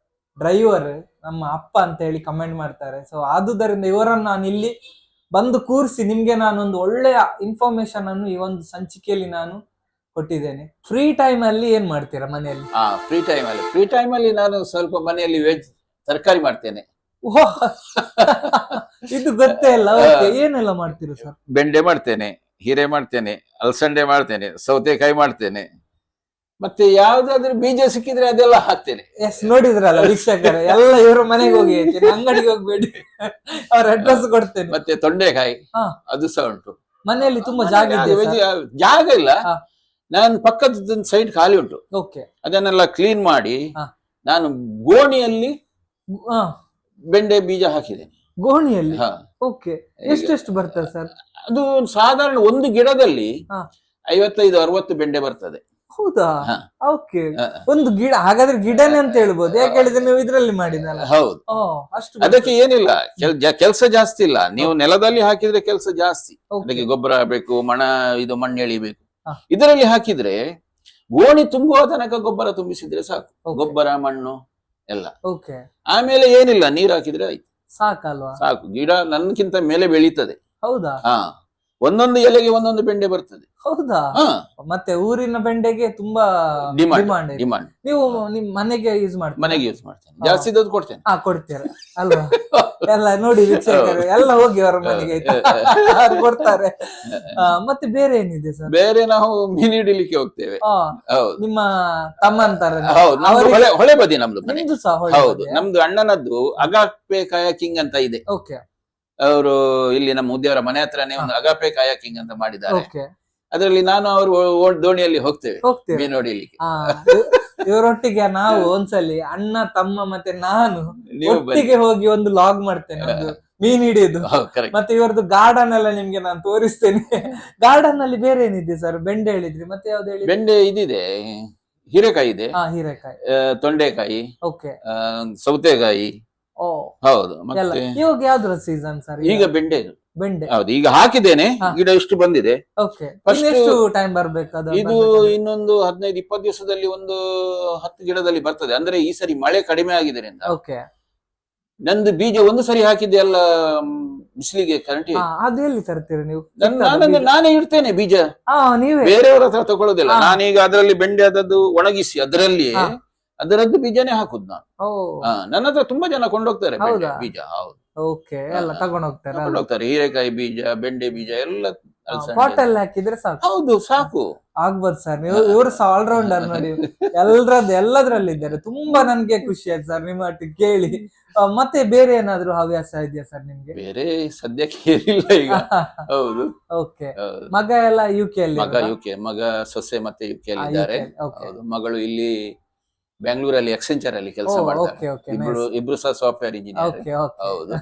ಡ್ರೈವರ್ ನಮ್ಮ ಅಪ್ಪ ಅಂತ ಹೇಳಿ ಕಮೆಂಟ್ ಮಾಡ್ತಾರೆ. ಸೊ ಆದುದರಿಂದ ಇವರನ್ನು ನಾನು ಇಲ್ಲಿ ಬಂದು ಕೂರಿಸಿ ನಿಮ್ಗೆ ನಾನೊಂದು ಒಳ್ಳೆಯ ಇನ್ಫಾರ್ಮೇಶನ್ ಅನ್ನು ಈ ಒಂದು ಸಂಚಿಕೆಯಲ್ಲಿ ನಾನು ಕೊಟ್ಟಿದ್ದೇನೆ. ಫ್ರೀ ಟೈಮ್ ಅಲ್ಲಿ ಏನ್ ಮಾಡ್ತೀರಾ ಮನೆಯಲ್ಲಿ? ಫ್ರೀ ಟೈಮ್ ಅಲ್ಲಿ ನಾನು ಸ್ವಲ್ಪ ಮನೆಯಲ್ಲಿ ವೆಜ್ ತರಕಾರಿ ಮಾಡ್ತೇನೆ. ಇದು ಗೊತ್ತೇ ಇಲ್ಲ. ಏನೆಲ್ಲ ಮಾಡ್ತೀರಾ ಸರ್? ಬೆಂಡೆ ಮಾಡ್ತೇನೆ, ಹೀರೆ ಮಾಡ್ತೇನೆ, ಅಲಸಂಡೆ ಮಾಡ್ತೇನೆ, ಸೌತೆಕಾಯಿ ಮಾಡ್ತೇನೆ, ಮತ್ತೆ ಯಾವ್ದಾದ್ರು ಬೀಜ ಸಿಕ್ಕಿದ್ರೆ ಅದೆಲ್ಲ ಹಾಕ್ತೇನೆ. ಎಸ್, ನೋಡಿದ್ರಲ್ಲ ವೀಕ್ಷಕರೇ, ಎಲ್ಲ ಇವ್ರ ಮನೆಗೆ ಹೋಗಿ, ಅಂಗಡಿಗೆ ಹೋಗ್ಬೇಡಿ, ಅವ್ರ ಅಡ್ರೆಸ್ ಕೊಡ್ತೇನೆ. ಮತ್ತೆ ತೊಂಡೆಕಾಯಿ ಅದು ಸಹ ಉಂಟು ಮನೆಯಲ್ಲಿ. ತುಂಬಾ ಜಾಗ ಇಲ್ಲ, ನಾನು ಪಕ್ಕದ ಸೈಡ್ ಖಾಲಿ ಉಂಟು. ಓಕೆ, ಅದನ್ನೆಲ್ಲ ಕ್ಲೀನ್ ಮಾಡಿ ನಾನು ಗೋಣಿಯಲ್ಲಿ ಬೆಂಡೆ ಬೀಜ ಹಾಕಿದ್ದೇನೆ. ಗೋಣಿಯಲ್ಲಿ? ಓಕೆ, ಎಷ್ಟೆಷ್ಟು ಬರ್ತದೆ ಸರ್? ಅದು ಸಾಧಾರಣ ಒಂದು ಗಿಡದಲ್ಲಿ 55-60 ಬೆಂಡೆ ಬರ್ತದೆ. ಹೌದಾ? ಓಕೆ, ಒಂದು ಗಿಡ. ಹಾಗಾದ್ರೆ ಗಿಡನೇ ಅಂತ ಹೇಳ್ಬೋದು, ಯಾಕೆ ಹೇಳಿದ್ರೆ ನೀವು ಇದ್ರಲ್ಲಿ ಮಾಡಿದಲ್ಲ. ಹೌದು, ಅಷ್ಟು. ಅದಕ್ಕೆ ಏನಿಲ್ಲ, ಕೆಲಸ ಜಾಸ್ತಿ ಇಲ್ಲ. ನೀವು ನೆಲದಲ್ಲಿ ಹಾಕಿದ್ರೆ ಕೆಲಸ ಜಾಸ್ತಿ, ಅದಕ್ಕೆ ಗೊಬ್ಬರ ಬೇಕು, ಮಣ್ಣು ಎಳಿಬೇಕು. ಇದರಲ್ಲಿ ಹಾಕಿದ್ರೆ ಗೋಣಿ ತುಂಬುವ ತನಕ ಗೊಬ್ಬರ ತುಂಬಿಸಿದ್ರೆ ಸಾಕು, ಗೊಬ್ಬರ ಮಣ್ಣು ಎಲ್ಲ. ಆಮೇಲೆ ಏನಿಲ್ಲ, ನೀರ್ ಹಾಕಿದ್ರೆ ಆಯ್ತು, ಸಾಕಲ್ವಾ? ಸಾಕು. ಗಿಡ ನನ್ಕಿಂತ ಮೇಲೆ ಬೆಳೀತದೆ. ಹೌದಾ? ಒಂದೊಂದು ಎಲೆಗೆ ಒಂದೊಂದು ಬೆಂಡೆ ಬರ್ತದೆ. ಹೌದಾ? ಮತ್ತೆ ಊರಿನ ಬೆಂಡೆಗೆ ತುಂಬಾ ಡಿಮಾಂಡ್. ನೀವು ನಿಮ್ ಮನೆಗೆ ಯೂಸ್ ಮಾಡ್ತೀರಾ? ಮನೆಗೆ ಯೂಸ್ ಮಾಡ್ತೇನೆ, ಜಾಸ್ತಿ ದುಡ್ಡು ಕೊಡ್ತೇನೆ. ಕೊಡ್ತೀರಾ ಅಲ್ವಾ? ಎಲ್ಲ ನೋಡಿ ವೀಕ್ಷಕರು, ಎಲ್ಲ ಹೋಗಿ ಅವರ ಮನೆಗೆ ಕೊಡ್ತಾರೆ. ಮತ್ತೆ ಬೇರೆ ಏನಿದೆ ಸರ್? ಬೇರೆ ನಾವು ಮೀನು ಹಿಡಿಲಿಕ್ಕೆ ಹೋಗ್ತೇವೆ. ಹೌದು, ನಿಮ್ಮ ತಮ್ಮ ಅಂತಾರೆ. ಹೌದು, ಹೊಳೆ ಬದಿ ನಮ್ದು ಮನೆ. ಹೌದು, ನಮ್ದು ಅಣ್ಣನದ್ದು ಅಗಾಪೆ ಕಯಾಕಿಂಗ್ ಅಂತ ಇದೆ. ಓಕೆ, ಅವರು ಇಲ್ಲಿ ನಮ್ಮ ಉದ್ಯವರ ಮನೆ ಹತ್ರನೇ ಒಂದು ಅಗಾಪೆ ಕಯಾಕಿಂಗ್ ಅಂತ ಮಾಡಿದ್ದಾರೆ. ಅದರಲ್ಲಿ ನಾನು ಅವರು ದೋಣಿಯಲ್ಲಿ ಹೋಗ್ತೇವೆ ಮೀನು ಹೊಡಿಲಿಕ್ಕೆ. ಇವರೊಟ್ಟಿಗೆ ನಾವು ಒಂದ್ಸಲಿ ಅಣ್ಣ ತಮ್ಮ ಮತ್ತೆ ನಾನು ಒಟ್ಟಿಗೆ ಹೋಗಿ ಒಂದು ಲಾಗ್ ಮಾಡ್ತೇನೆ, ಒಂದು ಮೀನ್ ಹಿಡಿಯೋದು. ಮತ್ತೆ ಇವರದ್ದು ಗಾರ್ಡನ್ ಎಲ್ಲ ನಿಮ್ಗೆ ನಾನು ತೋರಿಸ್ತೇನೆ. ಗಾರ್ಡನ್ ಅಲ್ಲಿ ಬೇರೆ ಏನಿದೆ ಸರ್? ಬೆಂಡೆ ಹೇಳಿದ್ರಿ, ಮತ್ತೆ ಯಾವ್ದು ಹೇಳಿ? ಬೆಂಡೆ ಇದಿದೆ, ಹೀರೆಕಾಯಿ ಇದೆ, ಹೀರೆಕಾಯಿ, ತೊಂಡೆಕಾಯಿ, ಓಕೆ, ಸೌತೆಕಾಯಿ. ಹೌದು. ಮತ್ತೆ ಇವಾಗ ಯಾವ್ದ್ರ ಸೀಸನ್ ಸರ್? ಈಗ ಬೆಂಡೆ. ಹೌದು, ಈಗ ಹಾಕಿದ್ದೇನೆ, ಗಿಡ ಇಷ್ಟು ಬಂದಿದೆ. ಟೈಮ್ ಬರ್ಬೇಕು ಇದು? ಇನ್ನೊಂದು 15-20 ದಿವಸದಲ್ಲಿ ಒಂದು 10 ಗಿಡದಲ್ಲಿ ಬರ್ತದೆ. ಅಂದ್ರೆ ಈ ಸರಿ ಮಳೆ ಕಡಿಮೆ ಆಗಿದ್ದರಿಂದ ನಂದು ಬೀಜ ಒಂದು ಸರಿ ಹಾಕಿದ್ದೆ ಎಲ್ಲ ಬಿಸಿಲಿಗೆ ಕರೆಂಟ್. ಅದೆಲ್ಲಿ ತರ್ತೀರಿ ನೀವು? ನಾನೇ ಇಡ್ತೇನೆ ಬೀಜ, ಬೇರೆಯವರ ಹತ್ರ ತಗೊಳ್ಳೋದಿಲ್ಲ. ನಾನೀಗ ಅದರಲ್ಲಿ ಬೆಂಡೆ ಅದದ್ದು ಒಣಗಿಸಿ ಅದರದ್ದು ಬೀಜನೇ ಹಾಕುದು ನಾನು. ನನ್ನ ಹತ್ರ ತುಂಬಾ ಜನ ಕೊಂಡೋಗ್ತಾರೆ ಬೀಜ. ಹೌದು, ಎಲ್ಲ ತಗೊಂಡು ಹೋಗ್ತಾರೆ. ಹೀರೆಕಾಯಿ ಬೀಜ, ಬೆಂಡೆ ಬೀಜ ಎಲ್ಲ ಪಾಟ್ ಅಲ್ಲಿ ಹಾಕಿದ್ರೆ ಸಾಕು. ಹೌದು, ಸಾಕು ಆಗ್ಬೋದು ಸರ್. ನೀವು ಇವರು ಆಲ್ರೌಂಡರ್ ನೋಡಿ, ಎಲ್ಲದ್ರಲ್ಲಿ ಇದ್ದಾರೆ. ತುಂಬಾ ನನ್ಗೆ ಖುಷಿ ಆಯ್ತು ಸರ್ ನಿಮ್ಮ ಒಟ್ಟಿಗೆ ಕೇಳಿ. ಮತ್ತೆ ಬೇರೆ ಏನಾದ್ರು ಹವ್ಯಾಸ ಇದೆಯಾ ಸರ್ ನಿಮ್ಗೆ? ಬೇರೆ ಸದ್ಯಕ್ಕೆ ಏನಿಲ್ಲ ಈಗ. ಹೌದು, ಓಕೆ. ಮಗ ಎಲ್ಲ UK ಅಲ್ಲಿ? ಮಗ ಸೊಸೆ ಮತ್ತೆ UK ಅಲ್ಲಿ ಇದ್ದಾರೆ. ಹೌದು, ಮಗಳು ಇಲ್ಲಿ ಬೆಂಗಳೂರಲ್ಲಿ ಎಕ್ಸೆಂಚರ್ ಅಲ್ಲಿ ಕೆಲಸ ಮಾಡ್ತಾರೆ. ಇಬ್ರು ಸಹ ಸಾಫ್ಟ್ವೇರ್ ಇಂಜಿನಿಯರ್. ಹೌದು,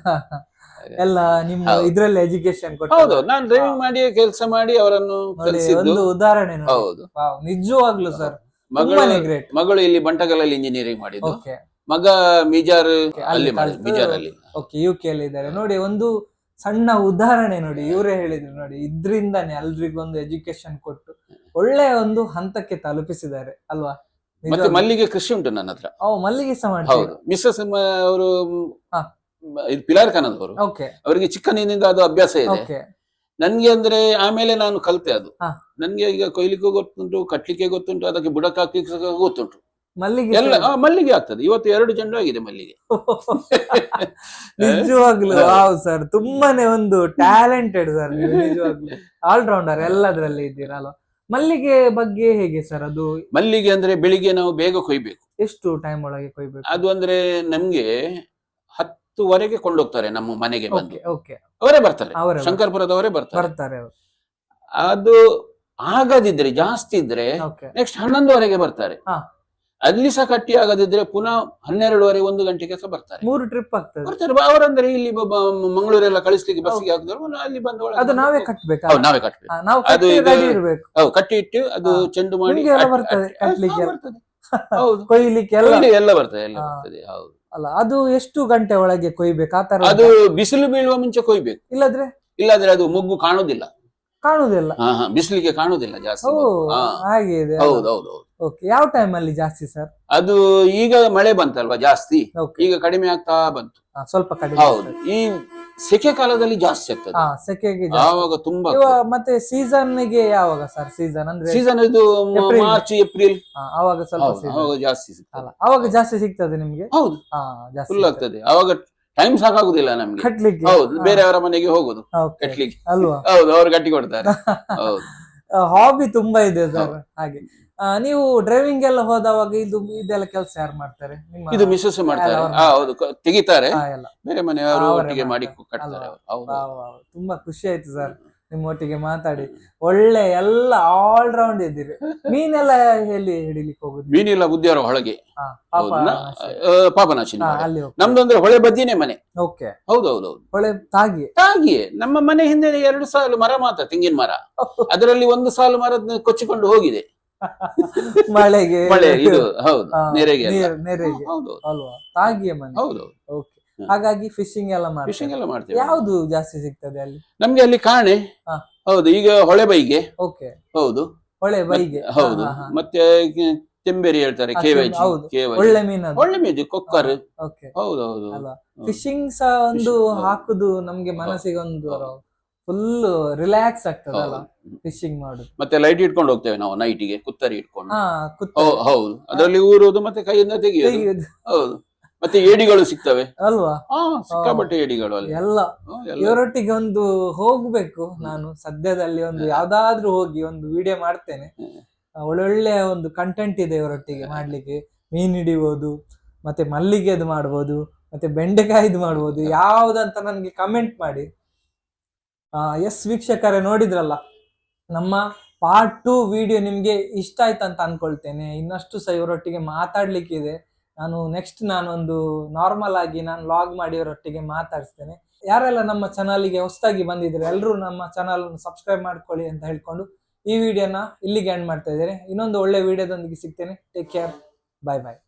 ಎಲ್ಲ ನಿಮ್ಮ ಇದ್ರಲ್ಲಿ ಎಜುಕೇಶನ್ ಕೊಟ್ಟು? ಹೌದು, ನಾನು ಡ್ರೈವಿಂಗ್ ಮಾಡಿ ಕೆಲಸ ಮಾಡಿ ಅವರನ್ನು ಒಂದು ಉದಾಹರಣೆ. ಹೌದು, ನಿಜವಾಗ್ಲು ಸರ್. ಮಗಳು ಇಲ್ಲಿ ಬಂಟಗಲಲ್ಲಿ ಇಂಜಿನಿಯರಿಂಗ್ ಮಾಡಿದ್ದು, ಮಗ ಮಿಜಾರ್ ಅಲ್ಲಿ ಮಿಜಾರ್ ಅಲ್ಲಿ UK ಅಲ್ಲಿ ಇದ್ದಾರೆ. ನೋಡಿ, ಒಂದು ಸಣ್ಣ ಉದಾಹರಣೆ ನೋಡಿ, ಇವರೇ ಹೇಳಿದ್ರು ನೋಡಿ, ಇದ್ರಿಂದಾನೆ ಎಲ್ರಿಗೊಂದು ಎಜುಕೇಶನ್ ಕೊಟ್ಟು ಒಳ್ಳೆ ಒಂದು ಹಂತಕ್ಕೆ ತಲುಪಿಸಿದ್ದಾರೆ ಅಲ್ವಾ? ಮತ್ತೆ ಮಲ್ಲಿಗೆ ಕೃಷಿ ಉಂಟು ನನ್ನ ಹತ್ರ. ಮಲ್ಲಿಗೆ ಸಹ ಮಾಡ್ತೀರಾ? ಹೌದು, ಮಿಸ್ಸಸ್ ಅವರು ಹಾ. ಇದು ಪಿಲಾರ್ ಖಾನದವರು. ಓಕೆ ಅವರಿಗೆ ಚಿಕ್ಕಂದಿನಿಂದ ಅದು ಅಭ್ಯಾಸ ಇದೆ. ಓಕೆ. ನನ್ಗೆ ಅಂದ್ರೆ ಆಮೇಲೆ ನಾನು ಕಲ್ತೆ ಅದು. ಹಾ. ನನ್ಗೆ ಈಗ ಕೊಯ್ಲಿಕ್ಕೂ ಗೊತ್ತುಂಟು, ಕಟ್ಲಿಕ್ಕೆ ಗೊತ್ತುಂಟು, ಅದಕ್ಕೆ ಬುಡಕ್ ಹಾಕ್ಲಿಕ್ಕೆ ಗೊತ್ತುಂಟು. ಮಲ್ಲಿಗೆ ಎಲ್ಲ ಮಲ್ಲಿಗೆ ಆಗ್ತದೆ. ಇವತ್ತು 2 ಚೆಂಡು ಆಗಿದೆ ಮಲ್ಲಿಗೆ. ನಿಜವಾಗ್ಲು ವಾವ್ ಸರ್, ತುಂಬಾನೇ ಒಂದು ಟ್ಯಾಲೆಂಟೆಡ್ ಸರ್ ನೀವು, ನಿಜವಾಗ್ಲು ಆಲ್ರೌಂಡರ್ ಎಲ್ಲದ್ರಲ್ಲಿ ಇದ್ದೀರಾ ಅಲ್ವಾ? ಮಲ್ಲಿಗೆ ಬಗ್ಗೆ ಹೇಗೆ ಸರ್ ಅದು? ಮಲ್ಲಿಗೆ ಅಂದ್ರೆ ಬೆಳಿಗ್ಗೆ ನಾವು ಬೇಗ ಕೊಯ್ಬೇಕು. ಎಷ್ಟು ಟೈಮ್ ಒಳಗೆ ಕೊಯ್ಬೇಕು? ಅದು ಅಂದ್ರೆ ನಮ್ಗೆ 10ವರೆಗೆ ಕೊಂಡೋಗ್ತಾರೆ ನಮ್ಮ ಮನೆಗೆ ಬಂದು. ಓಕೆ, ಅವರೇ ಬರ್ತಾರೆ, ಅವರೇ ಶಂಕರ್ಪುರದವರೇ ಬರ್ತಾರೆ. ಬರ್ತಾರೆ. ಅದು ಆಗದಿದ್ರೆ ಜಾಸ್ತಿ ಇದ್ರೆ ಓಕೆ. ನೆಕ್ಸ್ಟ್ 11ವರೆಗೆ ಬರ್ತಾರೆ. ಹಾ. ಅಲ್ಲಿ ಸಹ ಕಟ್ಟಿ ಆಗದಿದ್ರೆ ಪುನಃ 12ವರೆ 1 ಗಂಟೆಗೆ ಸಹ ಬರ್ತಾರೆ. 3 ಟ್ರಿಪ್ ಆಗ್ತದೆ. ಬರ್ತಾರೆ. ಅವರಂದ್ರೆ ಇಲ್ಲಿ ಮಂಗಳೂರೆಲ್ಲ ಕಳಿಸ್ಲಿಕ್ಕೆ ಬಸ್ಸಿಗೆ ಹಾಕಿದ್ರು, ಅಲ್ಲಿ ಬಂದು ಅದು ನಾವೇ ಕಟ್ಬೇಕಾ? ಹೌದು, ನಾವೇ ಕಟ್ಬೇಕು. ನಾವು ಅದು ಕಟ್ಟಿ ಇದು- ready ಇರ್ಬೇಕು. ಹೌದು, ಕಟ್ಟಿ ಇಟ್ಟು ಅದು ಹಾ. ಚೆಂಡು ಮಾಡಿ ನಿಮ್ಗೆಲ್ಲ ಬರ್ತದೆ ಕಟ್ಲಿಕ್ಕೆ? ಬರ್ತದೆ. ಹೌದು, ಕೊಯ್ಲಿಕ್ಕೆ ಎಲ್ಲ ಎಲ್ಲ ಬರ್ತದೆ, ಎಲ್ಲ ಹಾ. ಬರ್ತದೆ. ಹೌದು. ಅಲ್ಲ, ಅದು ಎಷ್ಟು ಗಂಟೆ ಒಳಗೆ ಕೊಯ್ಬೇಕು ಆ ತರ? ಅದು ಬಿಸಿಲು ಬೀಳುವ ಮುಂಚೆ ಕೊಯ್ಬೇಕು, ಇಲ್ಲಾದ್ರೆ ಅದು ಮೊಗ್ಗು ಕಾಣುದಿಲ್ಲ. ಕಾಣುದಿಲ್ಲ? ಬಿಸಿಲಿಗೆ ಕಾಣುದಿಲ್ಲ ಜಾಸ್ತಿ. ಓ, ಹಾಗೆ ಇದೆ. ಹೌದು ಹೌದು ಹೌದು. ಓಕೆ. ಯಾವ ಟೈಮ್ ಅಲ್ಲಿ ಜಾಸ್ತಿ ಸರ್? ಅದು ಈಗ ಮಳೆ ಬಂತಲ್ವಾ ಜಾಸ್ತಿ, ಓಕೆ. ಈಗ ಕಡಿಮೆ ಆಗ್ತಾ ಬಂತು. ಸ್ವಲ್ಪ ಕಡಿಮೆ ಹೌದು, ಈ ಸೆಕೆ ಕಾಲದಲ್ಲಿ ಜಾಸ್ತಿ ಆಗ್ತದೆ. ಸೆಕೆಗೆ ಆವಾಗ ತುಂಬಾ. ಮತ್ತೆ ಸೀಸನ್ ಗೆ ಯಾವಾಗ ಸರ್? ಸೀಸನ್ ಅಂದ್ರೆ ಸೀಸನ್ ಇದು ಏಪ್ರಿಲ್. March April. ಅವಾಗ ಸ್ವಲ್ಪ ಹೌದು, season. ಅವಾಗ ಜಾಸ್ತಿ ಸಿಗ್ತದೆ. ಅಲ್ಲ, ಅವಾಗ ಜಾಸ್ತಿ ಸಿಗ್ತದೆ ನಿಮ್ಗೆ? ಹೌದು, ಜಾಸ್ತಿ ಫುಲ್ ಆಗ್ತದೆ. ಅವಾಗ ಟೈಮ್ ಸಾಕಾಗುದಿಲ್ಲ ನಮ್ಗೆ ಕಟ್ಲಿಕ್ಕೆ. ಹೌದು, ಬೇರೆಯವರ ಮನೆಗೆ ಹೋಗುದು Okay. ಕಟ್ಲಿಕ್ಕೆ. ಅಲ್ವಾ? ಹೌದು, ಅವ್ರು ಕಟ್ಟಿ ಕೊಡ್ತಾರೆ. ಹೌದು. ಹಾಬಿ ತುಂಬಾ ಇದೆ ಸರ್. ಹಾಗೆ ನೀವು ಡ್ರೈವಿಂಗ್ ಎಲ್ಲ ಹೋದವಾಗ ಇದೆಲ್ಲ ಕೆಲಸ ಯಾರು ಮಾಡ್ತಾರೆ? ಇದು ಮಿಸಸ್ ಮಾಡ್ತಾರೆ. ಅವ್ರು ಹೌದು, ತೆಗಿತಾರೆ. ಎಲ್ಲ ಬೇರೆ ಮನೆಯವರು ಅವರೇ ಒಟ್ಟಿಗೆ ಮಾಡಿ ಮಾಡ್ತಾರೆ. ಕಟ್ತಾರೆ ಅವರು. ಹೌದು. ತುಂಬಾ ಖುಷಿ ಆಯ್ತು ಸರ್ ನಿಮ್ಮ ಒಟ್ಟಿಗೆ ಮಾತಾಡಿ. ಒಳ್ಳೆ ಎಲ್ಲ ಆಲ್ ರೌಂಡ್ ಇದ್ದೀರಿ. ಮೀನೆಲ್ಲ ಎಲ್ಲಿ ಹಿಡಿಲಿಕ್ಕೆ ಹೋಗುದು? ಮೀನಿಲ್ಲ, ಬುದ್ಧಿಯವರ ಹೊಳಗೆ. ಪಾಪನಾಶಿನಿ. ಅಲ್ಲಿ ನಮ್ದು ಅಂದ್ರೆ ಹೊಳೆ ಬದಿನೇ ಮನೆ. ಓಕೆ. ಹೌದೌದು. ಒಳ್ಳೆ ತಾಗಿ ಹಾಗೆಯೇ ನಮ್ಮ ಮನೆ ಹಿಂದೆ 2 ಸಾಲು ಮರ ಮಾತ್ರ, ತೆಂಗಿನ ಮರ. ಅದರಲ್ಲಿ 1 ಸಾಲು ಮರ ಕೊಚ್ಚಿಕೊಂಡು ಹೋಗಿದೆ. ಮಳೆಗೆ ಮಳೆ ಇದು. ಹೌದು, ನೆರೆಗೆ. ನೆರೆಗೆ ಹೌದು ಅಲ್ವಾ? ತಾಗಿಯ ಮನೆ. ಹೌದು. ಓಕೆ. ಹಾಗಾಗಿ ಫಿಶಿಂಗ್ ಎಲ್ಲ ಮಾಡ್ತೀವಿ. ಫಿಶಿಂಗ್ ಎಲ್ಲ ಮಾಡ್ತೇವೆ. ಯಾವ್ದು ಜಾಸ್ತಿ ಸಿಗ್ತದೆ ಅಲ್ಲಿ? ನಮ್ಗೆ ಅಲ್ಲಿ ಕಾಣೆ. ಹೌದು, ಈಗ ಹೊಳೆ ಬೈಗೆ. ಓಕೆ. ಹೌದು, ಹೊಳೆ ಬೈಗೆ. ಹೌದು. ಮತ್ತೆ ತೆಂಬೇರಿ ಹೇಳ್ತಾರೆ, ಕೇವಜಿ. ಹೌದು, ಒಳ್ಳೆ ಮೀನು. ಒಳ್ಳೆ ಮೀನು, ಕೊಕ್ಕರ್. ಓಕೆ. ಹೌದು ಹೌದು. ಫಿಶಿಂಗ್ ಸಹ ಒಂದು ಹಾಕುದು ನಮ್ಗೆ ಮನಸ್ಸಿಗೆ ಒಂದು ಫುಲ್ ರಿಲ್ಯಾಕ್ಸ್ ಆಗ್ತದಲ್ಲ ಫಿಶಿಂಗ್ ಮಾಡುದು. ಮತ್ತೆ ಲೈಟ್ ಇಟ್ಕೊಂಡು ಹೋಗ್ತೇವೆ ನಾವು ನೈಟಿಗೆ, ಕುತ್ತರಿ ಇಟ್ಕೊಂಡು. ಹೌದು, ಕುತ್ತರಿ. ಅದರಲ್ಲಿ ಊರೋದು ಮತ್ತೆ ಕೈಯಿಂದ ತೆಗೆಯೋದು. ಹೌದು, ಮತ್ತೆ ಏಡಿಗಳು ಸಿಗ್ತವೆ ಅಲ್ವಾ? ಸಿಕ್ಕಾಪಟ್ಟೆ ಏಡಿಗಳು ಅಲ್ಲಿ ಎಲ್ಲ. ಇವರೊಟ್ಟಿಗೆ ಒಂದು ಹೋಗ್ಬೇಕು ನಾನು ಸದ್ಯದಲ್ಲಿ. ಒಂದು ಯಾವ್ದಾದ್ರೂ ಹೋಗಿ ಒಂದು ವಿಡಿಯೋ ಮಾಡ್ತೇನೆ. ಒಳ್ಳೊಳ್ಳೆ ಒಂದು ಕಂಟೆಂಟ್ ಇದೆ ಇವರೊಟ್ಟಿಗೆ ಮಾಡ್ಲಿಕ್ಕೆ. ಮೀನ್ ಹಿಡಿಬಹುದು, ಮತ್ತೆ ಮಲ್ಲಿಗೆದು ಮಾಡ್ಬೋದು, ಮತ್ತೆ ಬೆಂಡೆಕಾಯಿದು ಮಾಡ್ಬೋದು. ಯಾವ್ದಂತ ನನ್ಗೆ ಕಮೆಂಟ್ ಮಾಡಿ. ಎಸ್ ವೀಕ್ಷಕರೇ, ನೋಡಿದ್ರಲ್ಲ ನಮ್ಮ ಪಾರ್ಟ್ 2 ವಿಡಿಯೋ ನಿಮ್ಗೆ ಇಷ್ಟ ಆಯ್ತು ಅಂತ ಅನ್ಕೊಳ್ತೇನೆ. ಇನ್ನಷ್ಟು ಸಹ ಇವರೊಟ್ಟಿಗೆ ಮಾತಾಡ್ಲಿಕ್ಕಿದೆ. ನಾನೊಂದು ನಾರ್ಮಲ್ ಆಗಿ ನಾನು ಲಾಗ್ ಮಾಡಿ ಇವರೊಟ್ಟಿಗೆ ಮಾತಾಡಿಸ್ತೇನೆ. ಯಾರೆಲ್ಲ ನಮ್ಮ ಚಾನಲ್ಗೆ ಹೊಸದಾಗಿ ಬಂದಿದ್ರೆ ಎಲ್ಲರೂ ನಮ್ಮ ಚಾನಲ್ ಸಬ್ಸ್ಕ್ರೈಬ್ ಮಾಡ್ಕೊಳ್ಳಿ ಅಂತ ಹೇಳ್ಕೊಂಡು ಈ ವಿಡಿಯೋನ ಇಲ್ಲಿಗೆ ಎಂಡ್ ಮಾಡ್ತಾ ಇದ್ದೇನೆ. ಇನ್ನೊಂದು ಒಳ್ಳೆ ವಿಡಿಯೋದೊಂದಿಗೆ ಸಿಗ್ತೇನೆ. Take care. ಬಾಯ್ ಬಾಯ್.